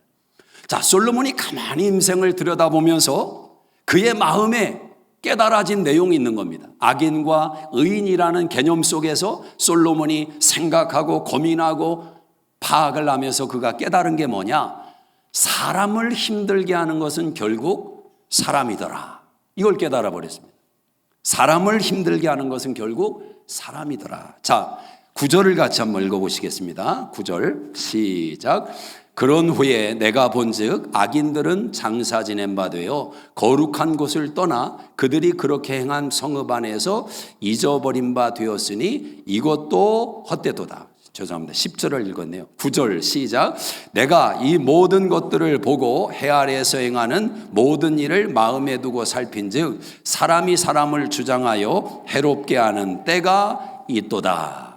자, 솔로몬이 가만히 인생을 들여다보면서 그의 마음에 깨달아진 내용이 있는 겁니다. 악인과 의인이라는 개념 속에서 솔로몬이 생각하고 고민하고 파악을 하면서 그가 깨달은 게 뭐냐? 사람을 힘들게 하는 것은 결국 사람이더라. 이걸 깨달아 버렸습니다. 사람을 힘들게 하는 것은 결국 사람이더라. 자, 9절을 같이 한번 읽어보시겠습니다. 9절 시작. 그런 후에 내가 본즉 악인들은 장사 지낸 바 되어 거룩한 곳을 떠나 그들이 그렇게 행한 성읍 안에서 잊어버린 바 되었으니 이것도 헛되도다. 죄송합니다. 10절을 읽었네요. 9절 시작. 내가 이 모든 것들을 보고 해 아래에서 행하는 모든 일을 마음에 두고 살핀즉 사람이 사람을 주장하여 해롭게 하는 때가 있도다.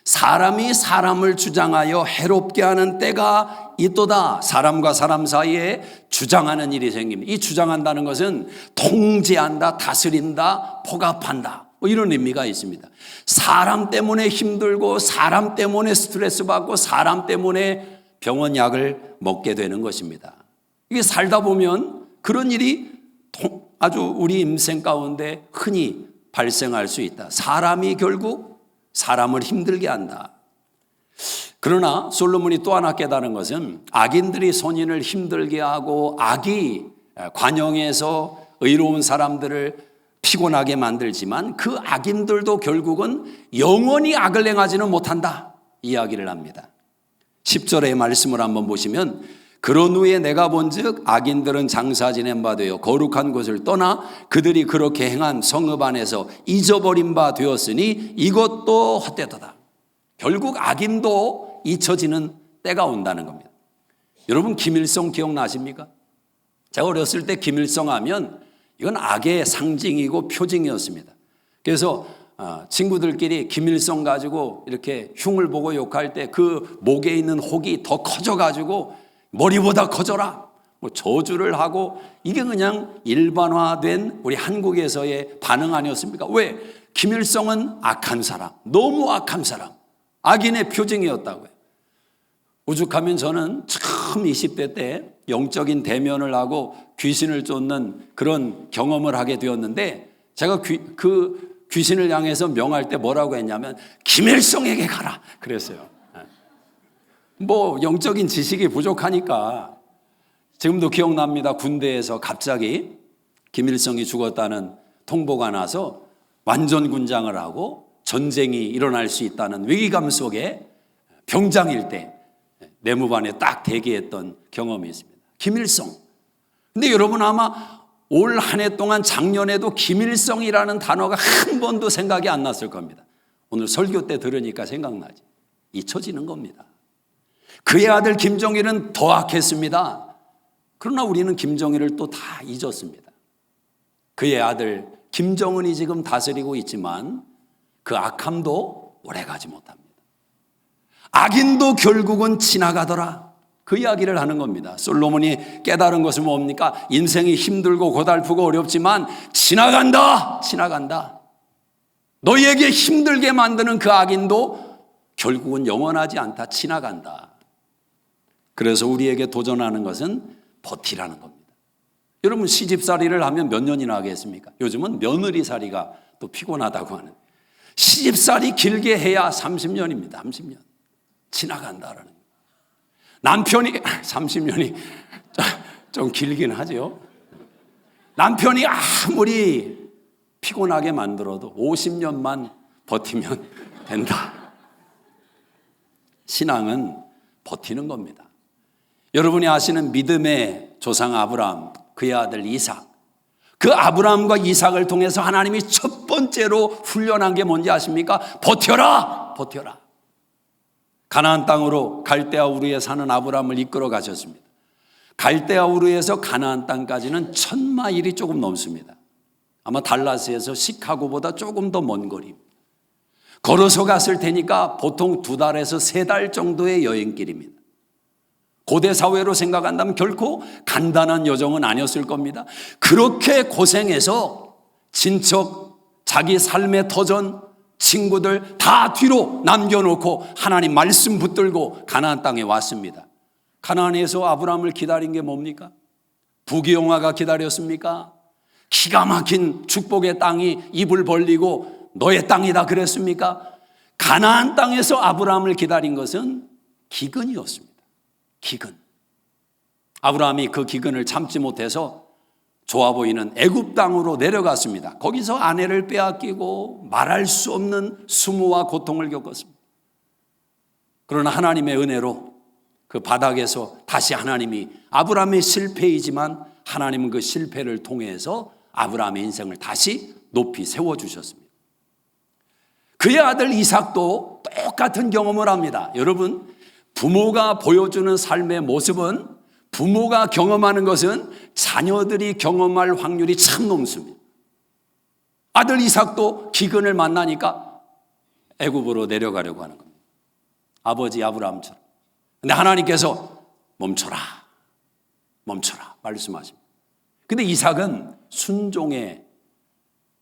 사람이 사람을 주장하여 해롭게 하는 때가 있도다. 사람과 사람 사이에 주장하는 일이 생깁니다. 이 주장한다는 것은 통제한다, 다스린다, 포갑한다, 뭐 이런 의미가 있습니다. 사람 때문에 힘들고 사람 때문에 스트레스 받고 사람 때문에 병원 약을 먹게 되는 것입니다. 이게 살다 보면 그런 일이 아주 우리 인생 가운데 흔히 발생할 수 있다. 사람이 결국 사람을 힘들게 한다. 그러나 솔로몬이 또 하나 깨달은 것은 악인들이 선인을 힘들게 하고 악이 관영에서 의로운 사람들을 피곤하게 만들지만 그 악인들도 결국은 영원히 악을 행하지는 못한다, 이야기를 합니다. 10절의 말씀을 한번 보시면 그런 후에 내가 본즉 악인들은 장사 지낸 바 되어 거룩한 곳을 떠나 그들이 그렇게 행한 성읍 안에서 잊어버린 바 되었으니 이것도 헛되도다. 결국 악인도 잊혀지는 때가 온다는 겁니다. 여러분 김일성 기억나십니까? 제가 어렸을 때 김일성 하면 이건 악의 상징이고 표징이었습니다. 그래서 친구들끼리 김일성 가지고 이렇게 흉을 보고 욕할 때 그 목에 있는 혹이 더 커져가지고 머리보다 커져라, 뭐 저주를 하고, 이게 그냥 일반화된 우리 한국에서의 반응 아니었습니까? 왜? 김일성은 악한 사람, 너무 악한 사람, 악인의 표징이었다고요. 오죽하면 저는 처음 20대 때 영적인 대면을 하고 귀신을 쫓는 그런 경험을 하게 되었는데, 제가 그 귀신을 향해서 명할 때 뭐라고 했냐면 김일성에게 가라 그랬어요. 뭐 영적인 지식이 부족하니까. 지금도 기억납니다. 군대에서 갑자기 김일성이 죽었다는 통보가 나서 완전 군장을 하고 전쟁이 일어날 수 있다는 위기감 속에 병장일 때 내무반에 딱 대기했던 경험이 있습니다. 김일성. 근데 여러분 아마 올 한 해 동안 작년에도 김일성이라는 단어가 한 번도 생각이 안 났을 겁니다. 오늘 설교 때 들으니까 생각나지. 잊혀지는 겁니다. 그의 아들 김정일은 더 악했습니다. 그러나 우리는 김정일을 또 다 잊었습니다. 그의 아들 김정은이 지금 다스리고 있지만 그 악함도 오래가지 못합니다. 악인도 결국은 지나가더라, 그 이야기를 하는 겁니다. 솔로몬이 깨달은 것은 뭡니까? 인생이 힘들고 고달프고 어렵지만 지나간다, 지나간다. 너희에게 힘들게 만드는 그 악인도 결국은 영원하지 않다, 지나간다. 그래서 우리에게 도전하는 것은 버티라는 겁니다. 여러분 시집살이를 하면 몇 년이나 하겠습니까? 요즘은 며느리살이가 또 피곤하다고 하는, 시집살이 길게 해야 30년입니다. 30년. 지나간다라는 거예요. 남편이 30년이 좀 길긴 하죠. 남편이 아무리 피곤하게 만들어도 50년만 버티면 된다. 신앙은 버티는 겁니다. 여러분이 아시는 믿음의 조상 아브라함, 그의 아들 이삭, 그 아브라함과 이삭을 통해서 하나님이 첫 번째로 훈련한 게 뭔지 아십니까? 버텨라, 버텨라. 가나안 땅으로 갈대아 우르에 사는 아브라함을 이끌어 가셨습니다. 갈대아 우르에서 가나안 땅까지는 1000마일이 조금 넘습니다. 아마 달라스에서 시카고보다 조금 더 먼 거리입니다. 걸어서 갔을 테니까 보통 2달에서 3달 정도의 여행길입니다. 고대 사회로 생각한다면 결코 간단한 여정은 아니었을 겁니다. 그렇게 고생해서 친척, 자기 삶의 터전, 친구들 다 뒤로 남겨놓고 하나님 말씀 붙들고 가나안 땅에 왔습니다. 가나안에서 아브라함을 기다린 게 뭡니까? 부귀영화가 기다렸습니까? 기가 막힌 축복의 땅이 입을 벌리고 너의 땅이다 그랬습니까? 가나안 땅에서 아브라함을 기다린 것은 기근이었습니다. 기근. 아브라함이 그 기근을 참지 못해서 좋아 보이는 애굽 땅으로 내려갔습니다. 거기서 아내를 빼앗기고 말할 수 없는 수모와 고통을 겪었습니다. 그러나 하나님의 은혜로 그 바닥에서 다시 하나님이, 아브라함의 실패이지만 하나님은 그 실패를 통해서 아브라함의 인생을 다시 높이 세워주셨습니다. 그의 아들 이삭도 똑같은 경험을 합니다. 여러분, 부모가 보여주는 삶의 모습은, 부모가 경험하는 것은 자녀들이 경험할 확률이 참 높습니다. 아들 이삭도 기근을 만나니까 애굽으로 내려가려고 하는 겁니다. 아버지 아브라함처럼. 근데 하나님께서 멈춰라 말씀하십니다. 근데 이삭은 순종의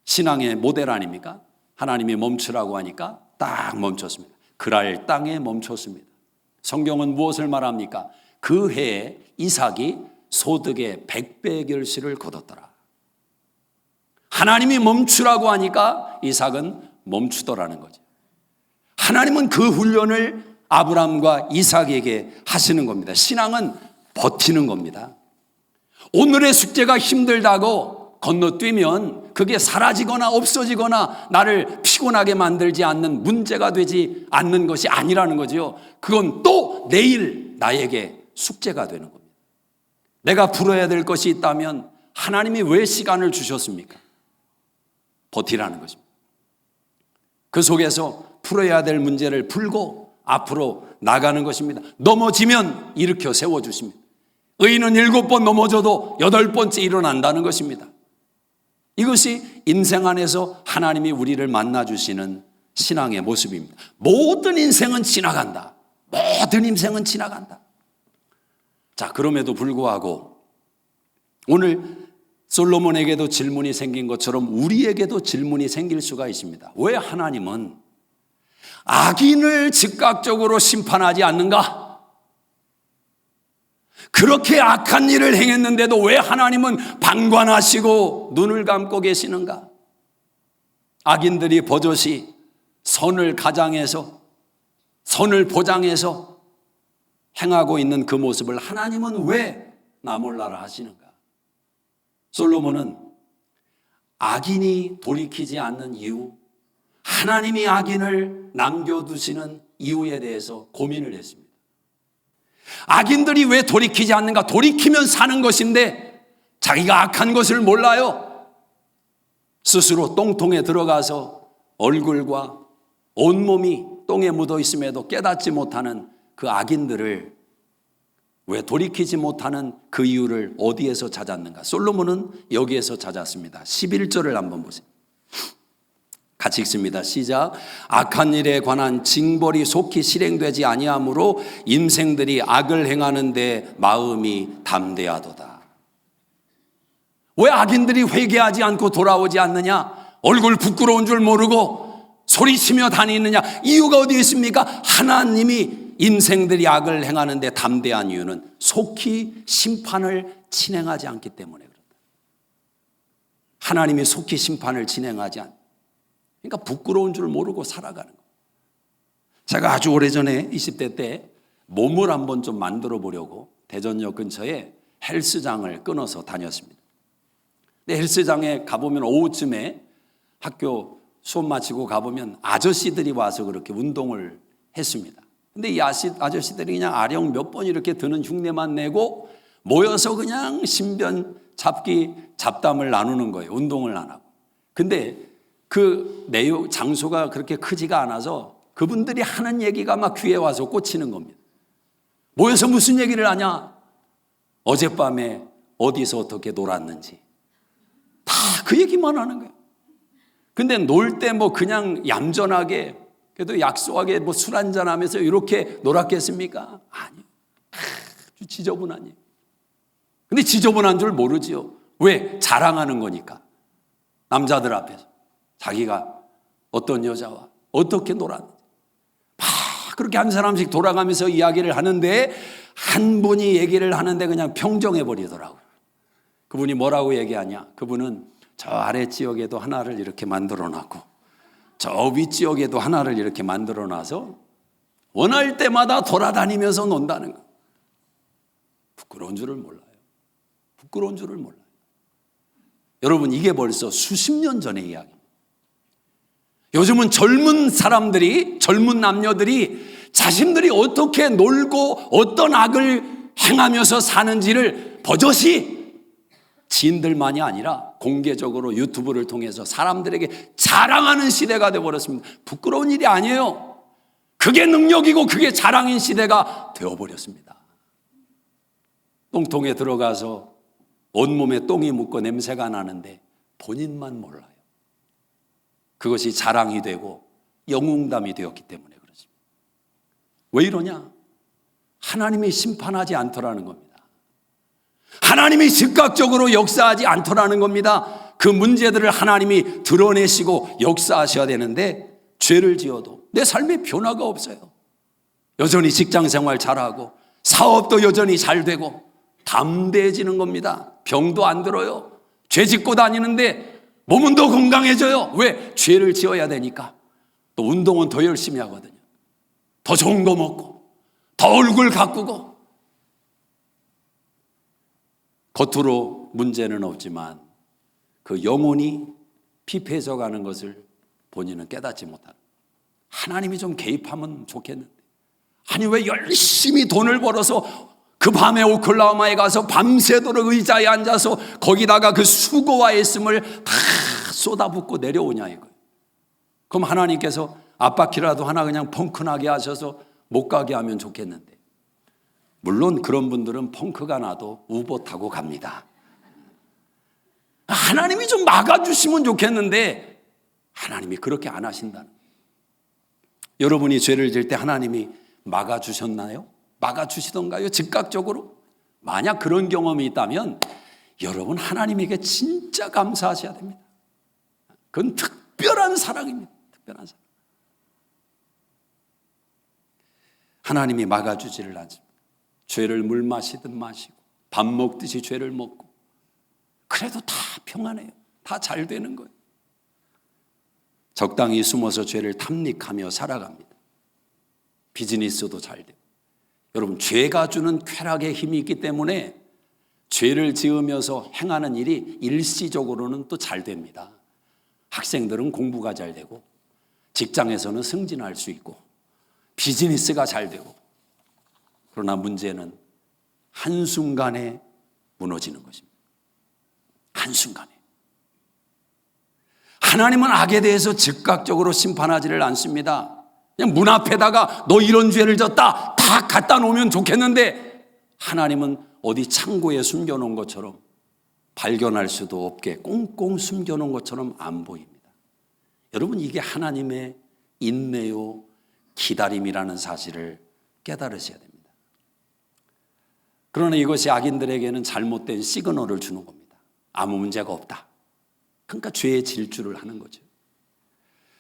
신앙의 모델 아닙니까? 하나님이 멈추라고 하니까 딱 멈췄습니다. 그랄 땅에 멈췄습니다. 성경은 무엇을 말합니까? 그 해에 이삭이 소득의 100배 결실을 거뒀더라. 하나님이 멈추라고 하니까 이삭은 멈추더라는 거죠. 하나님은 그 훈련을 아브라함과 이삭에게 하시는 겁니다. 신앙은 버티는 겁니다. 오늘의 숙제가 힘들다고 건너뛰면 그게 사라지거나 없어지거나 나를 피곤하게 만들지 않는 문제가 되지 않는 것이 아니라는 거죠. 그건 또 내일 나에게 숙제가 되는 겁니다. 내가 풀어야 될 것이 있다면 하나님이 왜 시간을 주셨습니까? 버티라는 것입니다. 그 속에서 풀어야 될 문제를 풀고 앞으로 나가는 것입니다. 넘어지면 일으켜 세워주십니다. 의인은 7번 넘어져도 8번째 일어난다는 것입니다. 이것이 인생 안에서 하나님이 우리를 만나주시는 신앙의 모습입니다. 모든 인생은 지나간다. 모든 인생은 지나간다. 자, 그럼에도 불구하고 오늘 솔로몬에게도 질문이 생긴 것처럼 우리에게도 질문이 생길 수가 있습니다. 왜 하나님은 악인을 즉각적으로 심판하지 않는가? 그렇게 악한 일을 행했는데도 왜 하나님은 방관하시고 눈을 감고 계시는가? 악인들이 버젓이 선을 가장해서 선을 보장해서 행하고 있는 그 모습을 하나님은 왜 나 몰라라 하시는가? 솔로몬은 악인이 돌이키지 않는 이유, 하나님이 악인을 남겨두시는 이유에 대해서 고민을 했습니다. 악인들이 왜 돌이키지 않는가? 돌이키면 사는 것인데 자기가 악한 것을 몰라요. 스스로 똥통에 들어가서 얼굴과 온몸이 똥에 묻어 있음에도 깨닫지 못하는 그 악인들을 왜 돌이키지 못하는 그 이유를 어디에서 찾았는가? 솔로몬은 여기에서 찾았습니다. 11절을 한번 보세요. 같이 읽습니다. 시작. 악한 일에 관한 징벌이 속히 실행되지 아니하므로 인생들이 악을 행하는데 마음이 담대하도다. 왜 악인들이 회개하지 않고 돌아오지 않느냐? 얼굴 부끄러운 줄 모르고 소리치며 다니느냐? 이유가 어디 있습니까? 하나님이 인생들이 악을 행하는데 담대한 이유는 속히 심판을 진행하지 않기 때문에 그렇다. 하나님이 속히 심판을 진행하지 않. 그러니까 부끄러운 줄 모르고 살아가는 거예요. 제가 아주 오래전에 20대 때 몸을 한번 좀 만들어 보려고 대전역 근처에 헬스장을 끊어서 다녔습니다. 근데 헬스장에 가보면 오후쯤에 학교 수업 마치고 가보면 아저씨들이 와서 그렇게 운동을 했습니다. 근데 이 아저씨들이 그냥 아령 몇 번 이렇게 드는 흉내만 내고 모여서 그냥 신변 잡기 잡담을 나누는 거예요. 운동을 안 하고. 근데 그 내용 장소가 그렇게 크지가 않아서 그분들이 하는 얘기가 막 귀에 와서 꽂히는 겁니다. 모여서 무슨 얘기를 하냐? 어젯밤에 어디서 어떻게 놀았는지 다 그 얘기만 하는 거예요. 근데 놀 때 뭐 그냥 얌전하게 그래도 약소하게 뭐 술 한잔 하면서 이렇게 놀았겠습니까? 아니요. 아주 지저분한 일. 근데 지저분한 줄 모르지요. 왜? 자랑하는 거니까. 남자들 앞에서 자기가 어떤 여자와 어떻게 놀았는지 막 그렇게 한 사람씩 돌아가면서 이야기를 하는데 한 분이 얘기를 하는데 그냥 평정해 버리더라고요. 그분이 뭐라고 얘기하냐? 그분은 저 아래 지역에도 하나를 이렇게 만들어 놨고 저 윗지역에도 하나를 이렇게 만들어 놔서 원할 때마다 돌아다니면서 논다는 거. 부끄러운 줄을 몰라요. 부끄러운 줄을 몰라요. 여러분, 이게 벌써 수십 년 전의 이야기입니다. 요즘은 젊은 사람들이, 젊은 남녀들이 자신들이 어떻게 놀고 어떤 악을 행하면서 사는지를 버젓이 지인들만이 아니라 공개적으로 유튜브를 통해서 사람들에게 자랑하는 시대가 되어버렸습니다. 부끄러운 일이 아니에요. 그게 능력이고 그게 자랑인 시대가 되어버렸습니다. 똥통에 들어가서 온몸에 똥이 묻고 냄새가 나는데 본인만 몰라요. 그것이 자랑이 되고 영웅담이 되었기 때문에 그렇습니다. 왜 이러냐? 하나님이 심판하지 않더라는 겁니다. 하나님이 즉각적으로 역사하지 않더라는 겁니다. 그 문제들을 하나님이 드러내시고 역사하셔야 되는데 죄를 지어도 내 삶에 변화가 없어요. 여전히 직장생활 잘하고 사업도 여전히 잘 되고 담대해지는 겁니다. 병도 안 들어요. 죄 짓고 다니는데 몸은 더 건강해져요. 왜? 죄를 지어야 되니까. 또 운동은 더 열심히 하거든요. 더 좋은 거 먹고 더 얼굴 가꾸고. 겉으로 문제는 없지만 그 영혼이 피폐해져 가는 것을 본인은 깨닫지 못하는. 하나님이 좀 개입하면 좋겠는데, 아니 왜 열심히 돈을 벌어서 그 밤에 오클라호마에 가서 밤새도록 의자에 앉아서 거기다가 그 수고와 애씀을 다 쏟아붓고 내려오냐 이거예요. 그럼 하나님께서 앞바퀴라도 하나 그냥 펑크나게 하셔서 못 가게 하면 좋겠는데, 물론 그런 분들은 펑크가 나도 우버 타고 갑니다. 하나님이 좀 막아주시면 좋겠는데 하나님이 그렇게 안 하신다는 거예요. 여러분이 죄를 질 때 하나님이 막아주셨나요? 막아주시던가요? 즉각적으로? 만약 그런 경험이 있다면 여러분 하나님에게 진짜 감사하셔야 됩니다. 그건 특별한 사랑입니다. 특별한 사랑. 하나님이 막아주지를 않습니다. 죄를 물 마시듯 마시고 밥 먹듯이 죄를 먹고 그래도 다 평안해요. 다 잘 되는 거예요. 적당히 숨어서 죄를 탐닉하며 살아갑니다. 비즈니스도 잘 돼요. 여러분 죄가 주는 쾌락의 힘이 있기 때문에 죄를 지으면서 행하는 일이 일시적으로는 또 잘 됩니다. 학생들은 공부가 잘 되고 직장에서는 승진할 수 있고 비즈니스가 잘 되고, 그러나 문제는 한순간에 무너지는 것입니다. 한순간에. 하나님은 악에 대해서 즉각적으로 심판하지를 않습니다. 그냥 문 앞에다가 너 이런 죄를 졌다 다 갖다 놓으면 좋겠는데 하나님은 어디 창고에 숨겨놓은 것처럼, 발견할 수도 없게 꽁꽁 숨겨놓은 것처럼 안 보입니다. 여러분 이게 하나님의 인내요 기다림이라는 사실을 깨달으셔야 됩니다. 그러나 이것이 악인들에게는 잘못된 시그널을 주는 겁니다. 아무 문제가 없다. 그러니까 죄의 질주를 하는 거죠.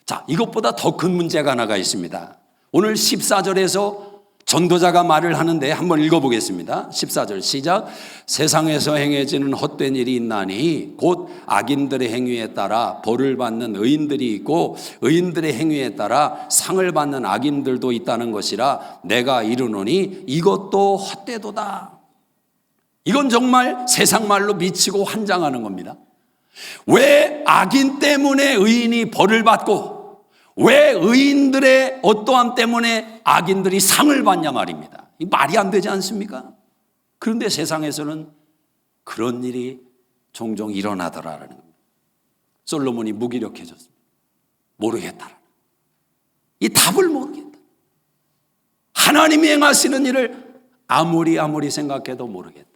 자, 이것보다 더 큰 문제가 하나가 있습니다. 오늘 14절에서 전도자가 말을 하는데 한번 읽어보겠습니다. 14절 시작. 세상에서 행해지는 헛된 일이 있나니 곧 악인들의 행위에 따라 벌을 받는 의인들이 있고 의인들의 행위에 따라 상을 받는 악인들도 있다는 것이라 내가 이르노니 이것도 헛되도다. 이건 정말 세상 말로 미치고 환장하는 겁니다. 왜 악인 때문에 의인이 벌을 받고 왜 의인들의 어떠함 때문에 악인들이 상을 받냐 말입니다. 이 말이 안 되지 않습니까? 그런데 세상에서는 그런 일이 종종 일어나더라라는 겁니다. 솔로몬이 무기력해졌습니다. 모르겠다라는. 이 답을 모르겠다. 하나님이 행하시는 일을 아무리 생각해도 모르겠다.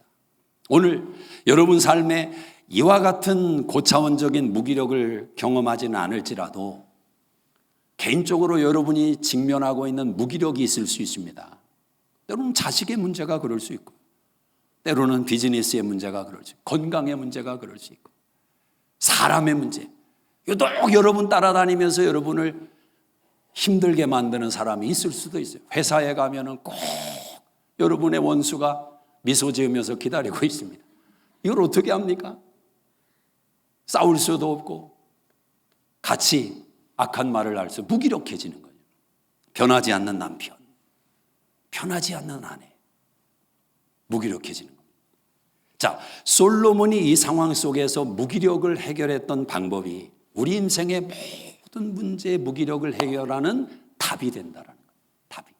오늘 여러분 삶에 이와 같은 고차원적인 무기력을 경험하지는 않을지라도 개인적으로 여러분이 직면하고 있는 무기력이 있을 수 있습니다. 때로는 자식의 문제가 그럴 수 있고, 때로는 비즈니스의 문제가 그럴 수 있고, 건강의 문제가 그럴 수 있고, 사람의 문제, 유독 여러분 따라다니면서 여러분을 힘들게 만드는 사람이 있을 수도 있어요. 회사에 가면은 꼭 여러분의 원수가 미소 지으면서 기다리고 있습니다. 이걸 어떻게 합니까? 싸울 수도 없고 같이 악한 말을 할 수, 무기력해지는 거예요. 변하지 않는 남편, 변하지 않는 아내, 무기력해지는 거예요. 자, 솔로몬이 이 상황 속에서 무기력을 해결했던 방법이 우리 인생의 모든 문제의 무기력을 해결하는 답이 된다는 거예요. 답이.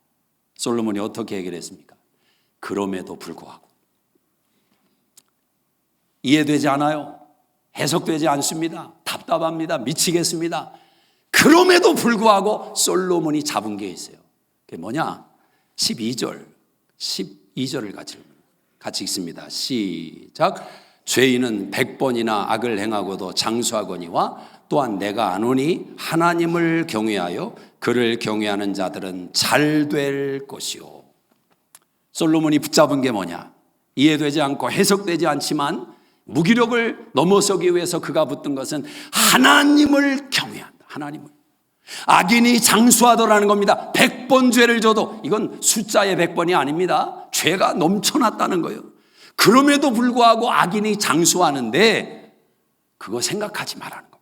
솔로몬이 어떻게 해결했습니까? 그럼에도 불구하고. 이해되지 않아요? 해석되지 않습니다. 답답합니다. 미치겠습니다. 그럼에도 불구하고 솔로몬이 잡은 게 있어요. 그게 뭐냐? 12절을 같이 읽습니다. 시작. 죄인은 100번이나 악을 행하고도 장수하거니와 또한 내가 아노니 하나님을 경외하여 그를 경외하는 자들은 잘 될 것이요. 솔로몬이 붙잡은 게 뭐냐? 이해되지 않고 해석되지 않지만 무기력을 넘어서기 위해서 그가 붙든 것은 하나님을 경외한다. 하나님을. 악인이 장수하더라는 겁니다. 100번 죄를 져도 이건 숫자의 100번이 아닙니다. 죄가 넘쳐났다는 거예요. 그럼에도 불구하고 악인이 장수하는데 그거 생각하지 말라는 겁니다.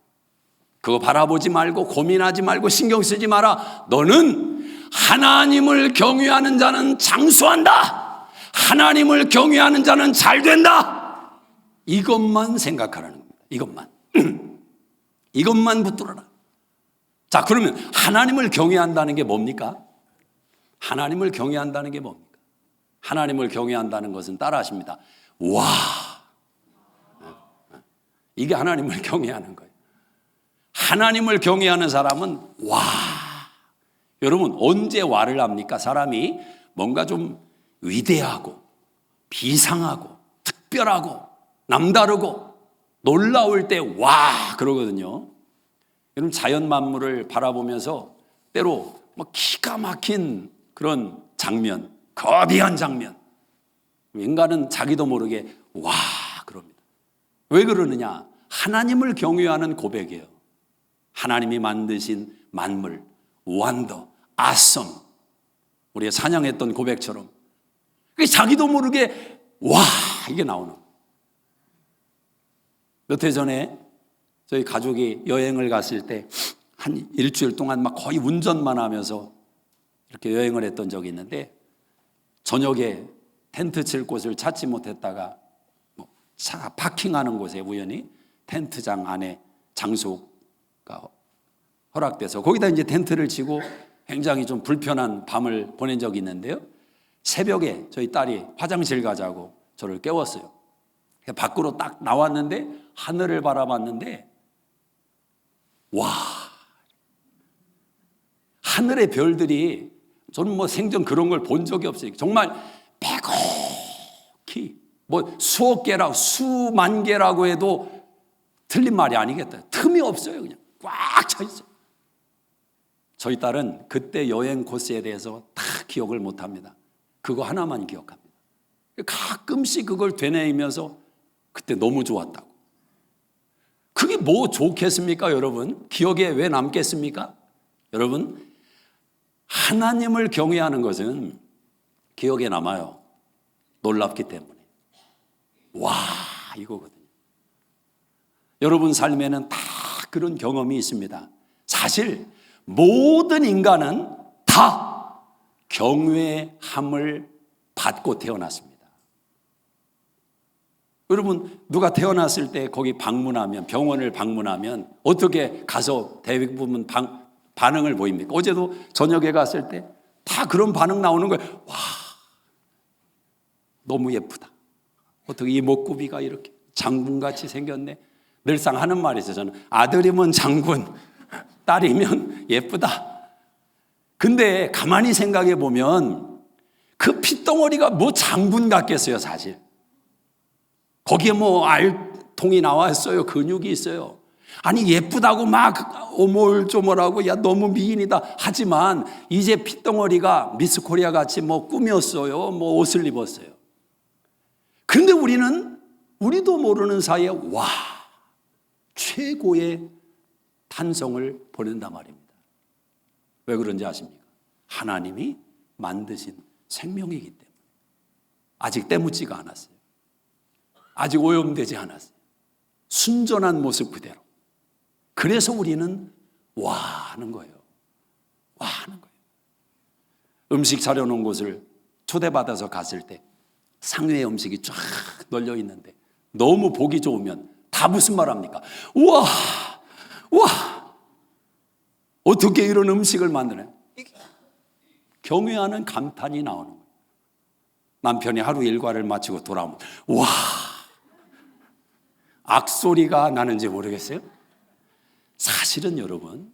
그거 바라보지 말고 고민하지 말고 신경 쓰지 마라. 너는 하나님을 경외하는 자는 장수한다. 하나님을 경외하는 자는 잘 된다. 이것만 생각하라는 겁니다. 이것만 붙들어라. 자, 그러면 하나님을 경외한다는 게 뭡니까? 하나님을 경외한다는 게 뭡니까? 하나님을 경외한다는 것은 따라 하십니다. 와. 이게 하나님을 경외하는 거예요. 하나님을 경외하는 사람은 와. 여러분, 언제 와를 합니까? 사람이 뭔가 좀 위대하고 비상하고 특별하고 남다르고 놀라울 때 와 그러거든요. 여러분, 자연 만물을 바라보면서 때로 막 기가 막힌 그런 장면, 거대한 장면, 인간은 자기도 모르게 와 그럽니다. 왜 그러느냐? 하나님을 경외하는 고백이에요. 하나님이 만드신 만물, 원더, 아썸, 우리가 찬양했던 고백처럼 자기도 모르게 와 이게 나오는 거예요. 몇 해 전에 저희 가족이 여행을 갔을 때 한 일주일 동안 막 거의 운전만 하면서 이렇게 여행을 했던 적이 있는데 저녁에 텐트 칠 곳을 찾지 못했다가 차 파킹하는 곳에 우연히 텐트장 안에 장소가 허락돼서 거기다 이제 텐트를 치고 굉장히 좀 불편한 밤을 보낸 적이 있는데요. 새벽에 저희 딸이 화장실 가자고 저를 깨웠어요. 밖으로 딱 나왔는데 하늘을 바라봤는데 와, 하늘의 별들이 저는 뭐 생전 그런 걸 본 적이 없어요. 정말 빼곡히 뭐 수억 개라고 수만 개라고 해도 틀린 말이 아니겠다. 틈이 없어요. 그냥 꽉 차 있어요. 저희 딸은 그때 여행 코스에 대해서 다 기억을 못합니다. 그거 하나만 기억합니다. 가끔씩 그걸 되뇌이면서 그때 너무 좋았다고. 그게 뭐 좋겠습니까, 여러분? 기억에 왜 남겠습니까? 여러분, 하나님을 경외하는 것은 기억에 남아요. 놀랍기 때문에. 와, 이거거든요. 여러분 삶에는 다 그런 경험이 있습니다. 사실 모든 인간은 다 경외함을 받고 태어났습니다. 여러분, 누가 태어났을 때 거기 방문하면, 병원을 방문하면 어떻게 가서 대부분 반응을 보입니까? 어제도 저녁에 갔을 때 다 그런 반응 나오는 거예요. 와, 너무 예쁘다. 어떻게 이 목구비가 이렇게 장군같이 생겼네. 늘상 하는 말이 있어요. 저는 아들이면 장군, 딸이면 예쁘다. 근데 가만히 생각해 보면 그 핏덩어리가 뭐 장군 같겠어요, 사실. 거기에 뭐 알통이 나왔어요. 근육이 있어요. 아니 예쁘다고 막 오물조물하고 야 너무 미인이다 하지만 이제 핏덩어리가 미스 코리아 같이 뭐 꾸몄어요. 뭐 옷을 입었어요. 그런데 우리도 모르는 사이에 와 최고의 탄성을 보낸단 말입니다. 왜 그런지 아십니까? 하나님이 만드신 생명이기 때문에. 아직 때묻지가 않았어요. 아직 오염되지 않았어요. 순전한 모습 그대로. 그래서 우리는 와 하는 거예요. 와 하는 거예요. 음식 차려놓은 곳을 초대받아서 갔을 때 상위에 음식이 쫙 널려 있는데 너무 보기 좋으면 다 무슨 말 합니까? 우와! 우와! 어떻게 이런 음식을 만드냐? 경외하는 감탄이 나오는 거예요. 남편이 하루 일과를 마치고 돌아오면 와! 악소리가 나는지 모르겠어요. 사실은 여러분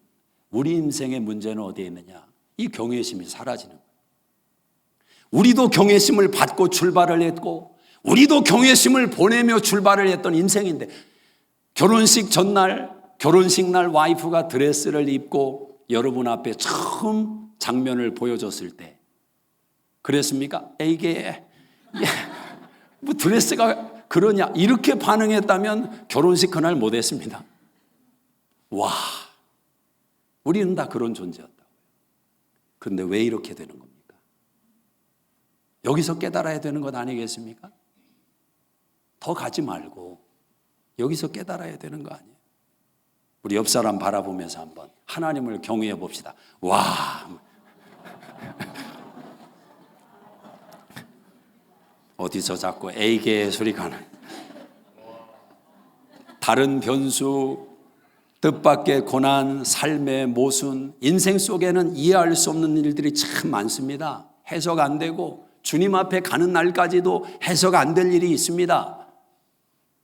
우리 인생의 문제는 어디에 있느냐? 이 경외심이 사라지는 거예요. 우리도 경외심을 받고 출발을 했고 우리도 경외심을 보내며 출발을 했던 인생인데, 결혼식 전날, 결혼식 날 와이프가 드레스를 입고 여러분 앞에 처음 장면을 보여줬을 때 그랬습니까? 이게 뭐 드레스가 그러냐, 이렇게 반응했다면 결혼식 그날 못했습니다. 와, 우리는 다 그런 존재였다고요. 그런데 왜 이렇게 되는 겁니까? 여기서 깨달아야 되는 것 아니겠습니까? 더 가지 말고 여기서 깨달아야 되는 거 아니에요? 우리 옆 사람 바라보면서 한번 하나님을 경외해 봅시다. 와, 어디서 자꾸 에이게 소리가 나요. 다른 변수, 뜻밖의 고난, 삶의 모순, 인생 속에는 이해할 수 없는 일들이 참 많습니다. 해석 안 되고 주님 앞에 가는 날까지도 해석 안 될 일이 있습니다.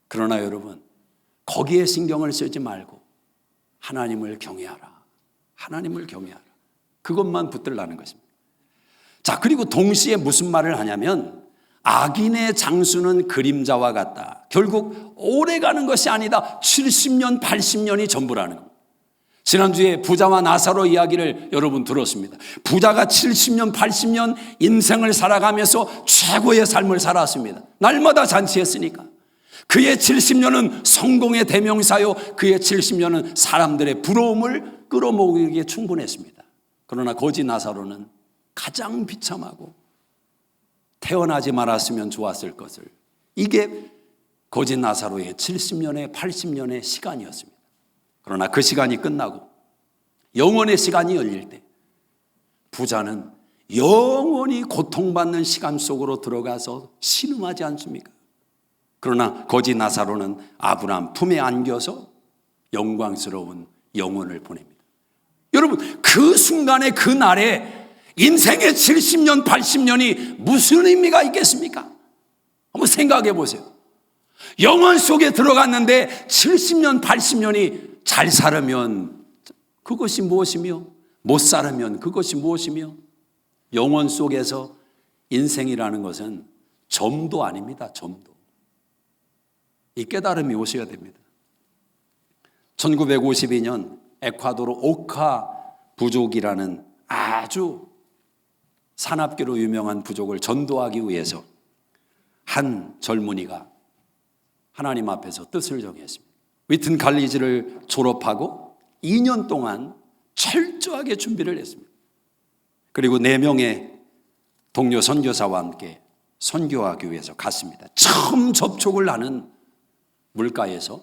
그러나 여러분, 거기에 신경을 쓰지 말고 하나님을 경외하라. 하나님을 경외하라. 그것만 붙들라는 것입니다. 자, 그리고 동시에 무슨 말을 하냐면, 악인의 장수는 그림자와 같다. 결국 오래 가는 것이 아니다. 70년, 80년이 전부라는 겁니다. 지난주에 부자와 나사로 이야기를 여러분 들었습니다. 부자가 70년, 80년 인생을 살아가면서 최고의 삶을 살았습니다. 날마다 잔치했으니까. 그의 70년은 성공의 대명사요, 그의 70년은 사람들의 부러움을 끌어모으기에 충분했습니다. 그러나 거지 나사로는 가장 비참하고 태어나지 말았으면 좋았을 것을, 이게 거지 나사로의 70년의 80년의 시간이었습니다. 그러나 그 시간이 끝나고 영원의 시간이 열릴 때 부자는 영원히 고통받는 시간 속으로 들어가서 신음하지 않습니까? 그러나 거지 나사로는 아브라함 품에 안겨서 영광스러운 영혼을 보냅니다. 여러분, 그 순간에, 그 날에 인생의 70년, 80년이 무슨 의미가 있겠습니까? 한번 생각해 보세요. 영원 속에 들어갔는데 70년, 80년이 잘 살으면 그것이 무엇이며, 못 살으면 그것이 무엇이며, 영원 속에서 인생이라는 것은 점도 아닙니다. 점도. 이 깨달음이 오셔야 됩니다. 1952년 에콰도르 오카 부족이라는 아주 산악계로 유명한 부족을 전도하기 위해서 한 젊은이가 하나님 앞에서 뜻을 정했습니다. 위튼 칼리지를 졸업하고 2년 동안 철저하게 준비를 했습니다. 그리고 4명의 동료 선교사와 함께 선교하기 위해서 갔습니다. 처음 접촉을 하는 물가에서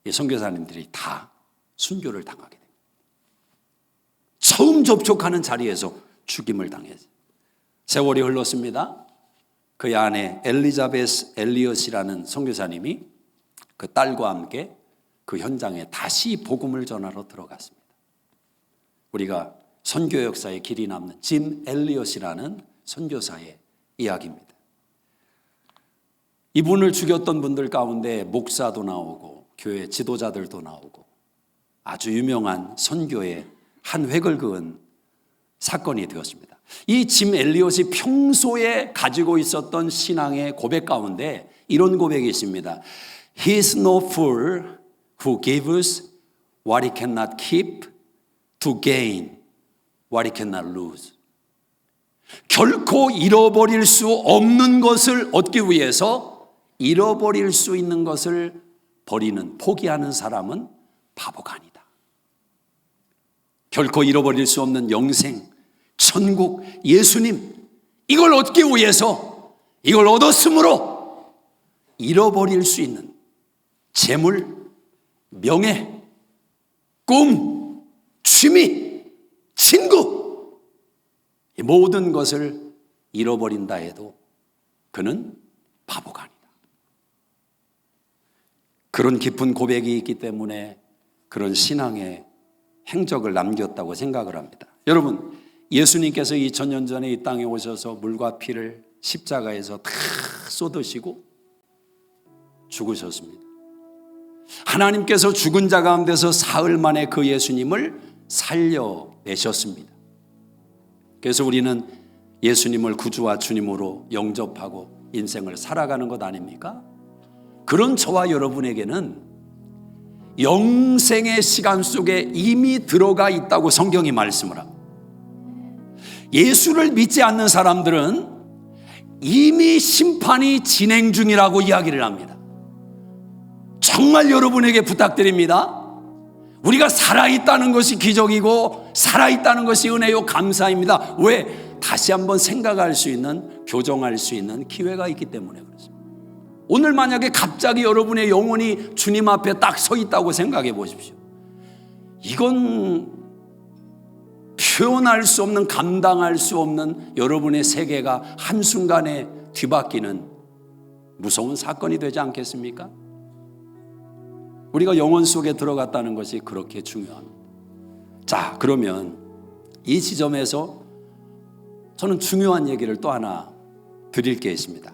이 선교사님들이 다 순교를 당하게 됩니다. 처음 접촉하는 자리에서 죽임을 당했어요. 세월이 흘렀습니다. 그의 아내 엘리자베스 엘리엇이라는 선교사님이 그 딸과 함께 그 현장에 다시 복음을 전하러 들어갔습니다. 우리가 선교 역사에 길이 남는 짐 엘리엇이라는 선교사의 이야기입니다. 이분을 죽였던 분들 가운데 목사도 나오고 교회 지도자들도 나오고 아주 유명한 선교의 한 획을 그은 사건이 되었습니다. 이 짐 엘리엇이 평소에 가지고 있었던 신앙의 고백 가운데 이런 고백이 있습니다. He is no fool who gives what he cannot keep to gain what he cannot lose. 결코 잃어버릴 수 없는 것을 얻기 위해서 잃어버릴 수 있는 것을 버리는, 포기하는 사람은 바보가 아니다. 결코 잃어버릴 수 없는 영생, 천국, 예수님, 이걸 얻기 위해서, 이걸 얻었으므로 잃어버릴 수 있는 재물, 명예, 꿈, 취미, 친구, 이 모든 것을 잃어버린다 해도 그는 바보가 아니다. 그런 깊은 고백이 있기 때문에 그런 신앙의 행적을 남겼다고 생각을 합니다. 여러분, 예수님께서 2000년 전에 이 땅에 오셔서 물과 피를 십자가에서 다 쏟으시고 죽으셨습니다. 하나님께서 죽은 자 가운데서 사흘 만에 그 예수님을 살려내셨습니다. 그래서 우리는 예수님을 구주와 주님으로 영접하고 인생을 살아가는 것 아닙니까? 그런 저와 여러분에게는 영생의 시간 속에 이미 들어가 있다고 성경이 말씀을 합니다. 예수를 믿지 않는 사람들은 이미 심판이 진행 중이라고 이야기를 합니다. 정말 여러분에게 부탁드립니다. 우리가 살아있다는 것이 기적이고 살아있다는 것이 은혜요 감사입니다. 왜? 다시 한번 생각할 수 있는, 교정할 수 있는 기회가 있기 때문에 그렇습니다. 오늘 만약에 갑자기 여러분의 영혼이 주님 앞에 딱 서 있다고 생각해 보십시오. 이건 표현할 수 없는, 감당할 수 없는 여러분의 세계가 한순간에 뒤바뀌는 무서운 사건이 되지 않겠습니까? 우리가 영혼 속에 들어갔다는 것이 그렇게 중요합니다. 자, 그러면 이 지점에서 저는 중요한 얘기를 또 하나 드릴 게 있습니다.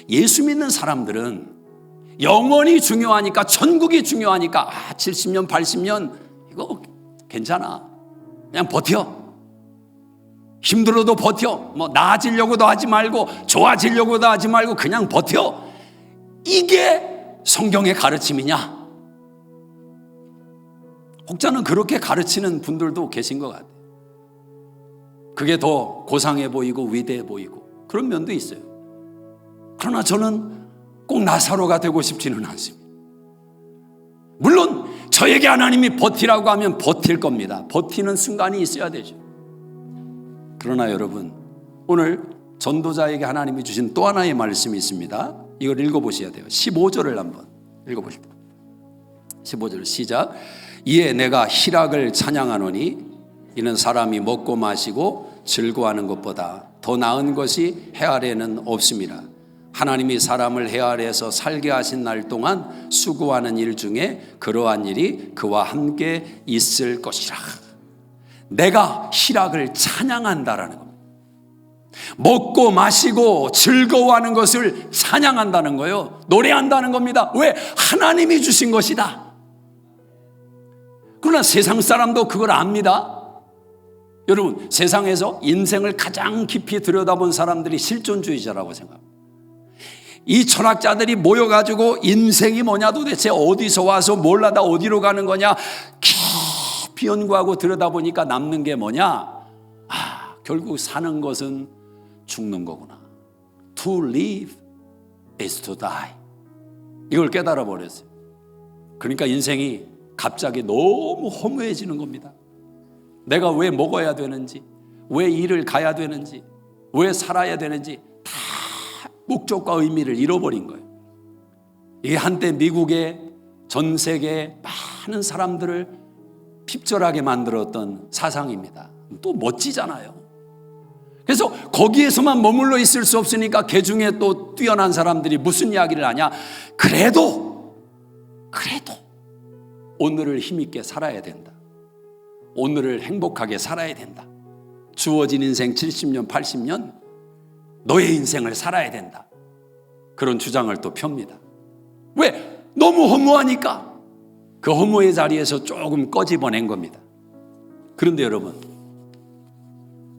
예수 믿는 사람들은 영원이 중요하니까, 천국이 중요하니까 70년 80년 이거 괜찮아, 그냥 버텨, 힘들어도 버텨, 뭐 나아지려고도 하지 말고 좋아지려고도 하지 말고 그냥 버텨, 이게 성경의 가르침이냐? 혹자는 그렇게 가르치는 분들도 계신 것 같아요. 그게 더 고상해 보이고 위대해 보이고 그런 면도 있어요. 그러나 저는 꼭 나사로가 되고 싶지는 않습니다. 물론 저에게 하나님이 버티라고 하면 버틸 겁니다. 버티는 순간이 있어야 되죠. 그러나 여러분, 오늘 전도자에게 하나님이 주신 또 하나의 말씀이 있습니다. 이걸 읽어보셔야 돼요. 15절을 한번 읽어보십시오. 15절 시작. 이에 내가 희락을 찬양하노니 이는 사람이 먹고 마시고 즐거워하는 것보다 더 나은 것이 해 아래에는 없습니다. 하나님이 사람을 해 아래에서 살게 하신 날 동안 수고하는 일 중에 그러한 일이 그와 함께 있을 것이라. 내가 희락을 찬양한다라는 겁니다. 먹고 마시고 즐거워하는 것을 찬양한다는 거예요. 노래한다는 겁니다. 왜? 하나님이 주신 것이다. 그러나 세상 사람도 그걸 압니다. 여러분, 세상에서 인생을 가장 깊이 들여다본 사람들이 실존주의자라고 생각합니다. 이 철학자들이 모여가지고 인생이 뭐냐, 도대체 어디서 와서 뭘 하다 어디로 가는 거냐 깊이 연구하고 들여다보니까 남는 게 뭐냐, 결국 사는 것은 죽는 거구나. To live is to die. 이걸 깨달아 버렸어요. 그러니까 인생이 갑자기 너무 허무해지는 겁니다. 내가 왜 먹어야 되는지, 왜 일을 가야 되는지, 왜 살아야 되는지 다 목적과 의미를 잃어버린 거예요. 이게 한때 미국의 전 세계 많은 사람들을 핍절하게 만들었던 사상입니다. 또 멋지잖아요. 그래서 거기에서만 머물러 있을 수 없으니까 그 중에 또 뛰어난 사람들이 무슨 이야기를 하냐, 그래도 오늘을 힘있게 살아야 된다. 오늘을 행복하게 살아야 된다. 주어진 인생 70년 80년 너의 인생을 살아야 된다. 그런 주장을 또 펴니다. 왜? 너무 허무하니까 그 허무의 자리에서 조금 꺼집어낸 겁니다. 그런데 여러분,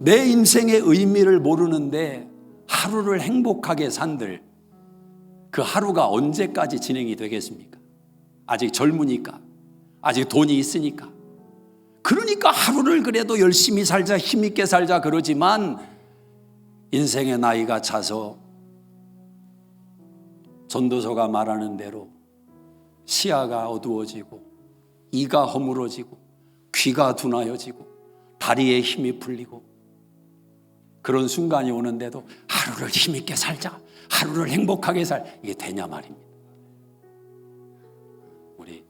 내 인생의 의미를 모르는데 하루를 행복하게 산들, 그 하루가 언제까지 진행이 되겠습니까? 아직 젊으니까, 아직 돈이 있으니까. 그러니까 하루를 그래도 열심히 살자, 힘있게 살자 그러지만 인생의 나이가 차서 전도서가 말하는 대로 시야가 어두워지고 이가 허물어지고 귀가 둔하여지고 다리에 힘이 풀리고 그런 순간이 오는데도 하루를 힘있게 살자, 하루를 행복하게 이게 되냐 말입니다. 우리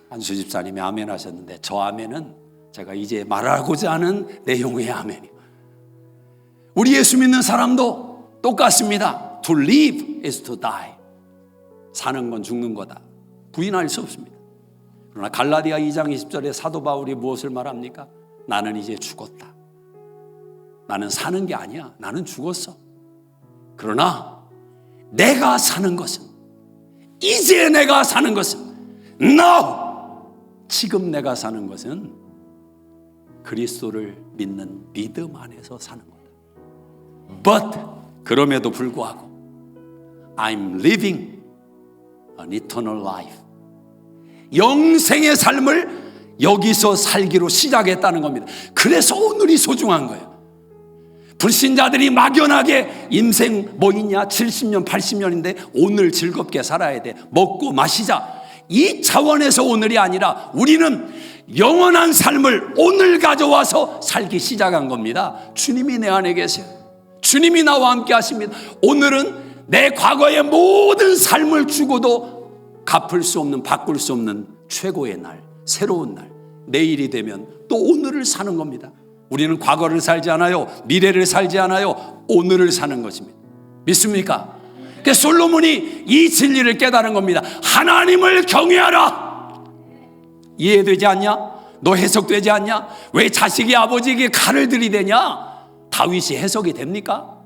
한수 집사님이 아멘 하셨는데 저 아멘은 제가 이제 말하고자 하는 내용의 아멘이에요. 우리 예수 믿는 사람도 똑같습니다. To live is to die. 사는 건 죽는 거다. 부인할 수 없습니다. 그러나 갈라디아 2장 20절에 사도 바울이 무엇을 말합니까? 나는 이제 죽었다. 나는 사는 게 아니야. 나는 죽었어. 그러나 내가 사는 것은, 이제 내가 사는 것은, now! 지금 내가 사는 것은 그리스도를 믿는 믿음 안에서 사는 거다. But 그럼에도 불구하고 I'm living an eternal life. 영생의 삶을 여기서 살기로 시작했다는 겁니다. 그래서 오늘이 소중한 거예요. 불신자들이 막연하게 인생 뭐 있냐 70년 80년인데 오늘 즐겁게 살아야 돼, 먹고 마시자, 이 차원에서 오늘이 아니라 우리는 영원한 삶을 오늘 가져와서 살기 시작한 겁니다. 주님이 내 안에 계세요. 주님이 나와 함께 하십니다. 오늘은 내 과거의 모든 삶을 주고도 갚을 수 없는, 바꿀 수 없는 최고의 날, 새로운 날, 내일이 되면 또 오늘을 사는 겁니다. 우리는 과거를 살지 않아요. 미래를 살지 않아요. 오늘을 사는 것입니다. 믿습니까? 그러니까 솔로몬이 이 진리를 깨달은 겁니다. 하나님을 경외하라. 이해되지 않냐? 너 해석되지 않냐? 왜 자식이 아버지에게 칼을 들이대냐? 다윗이 해석이 됩니까?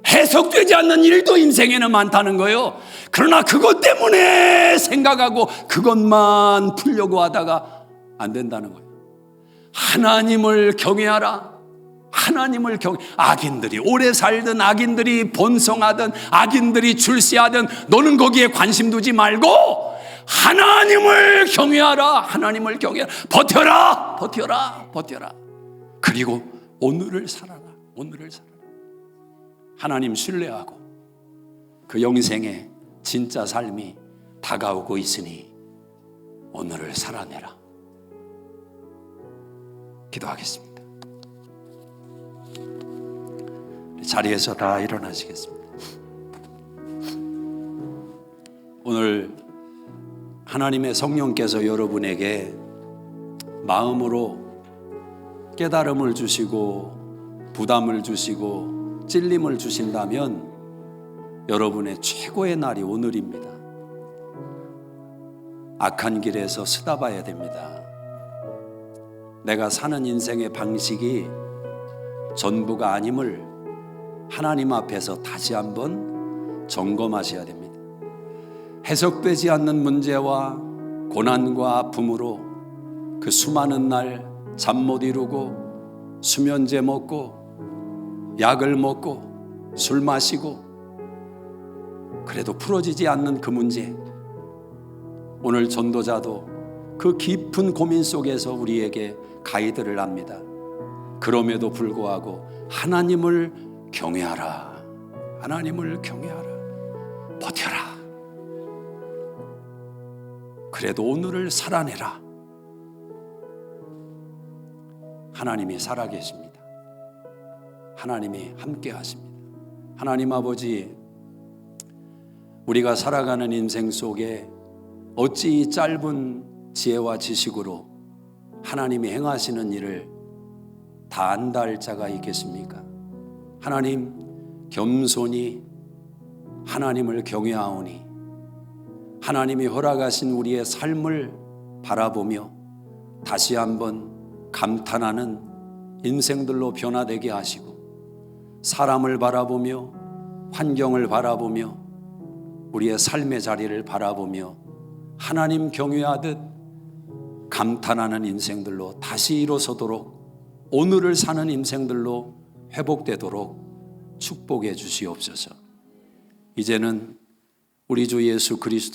해석되지 않는 일도 인생에는 많다는 거예요. 그러나 그것 때문에 생각하고 그것만 풀려고 하다가 안 된다는 거예요. 하나님을 경외하라. 하나님을 악인들이 오래 살든 악인들이 번성하든 악인들이 출세하든 너는 거기에 관심 두지 말고 하나님을 경외하라. 하나님을 경외하라. 버텨라. 버텨라. 버텨라. 그리고 오늘을 살아라. 오늘을 살아라. 하나님 신뢰하고 그 영생의 진짜 삶이 다가오고 있으니 오늘을 살아내라. 기도하겠습니다. 자리에서 다 일어나시겠습니다. 오늘 하나님의 성령께서 여러분에게 마음으로 깨달음을 주시고 부담을 주시고 찔림을 주신다면 여러분의 최고의 날이 오늘입니다. 악한 길에서 쓰다봐야 됩니다. 내가 사는 인생의 방식이 전부가 아님을 하나님 앞에서 다시 한번 점검하셔야 됩니다. 해석되지 않는 문제와 고난과 아픔으로 그 수많은 날 잠 못 이루고 수면제 먹고 약을 먹고 술 마시고 그래도 풀어지지 않는 그 문제, 오늘 전도자도 그 깊은 고민 속에서 우리에게 가이드를 합니다. 그럼에도 불구하고 하나님을 경외하라. 하나님을 경외하라. 버텨라. 그래도 오늘을 살아내라. 하나님이 살아계십니다. 하나님이 함께 하십니다. 하나님 아버지, 우리가 살아가는 인생 속에 어찌 이 짧은 지혜와 지식으로 하나님이 행하시는 일을 다 안다 할 자가 있겠습니까? 하나님, 겸손히 하나님을 경외하오니 하나님이 허락하신 우리의 삶을 바라보며 다시 한번 감탄하는 인생들로 변화되게 하시고 사람을 바라보며 환경을 바라보며 우리의 삶의 자리를 바라보며 하나님 경외하듯 감탄하는 인생들로 다시 일어서도록 오늘을 사는 인생들로 회복되도록 축복해 주시옵소서. 이제는 우리 주 예수 그리스도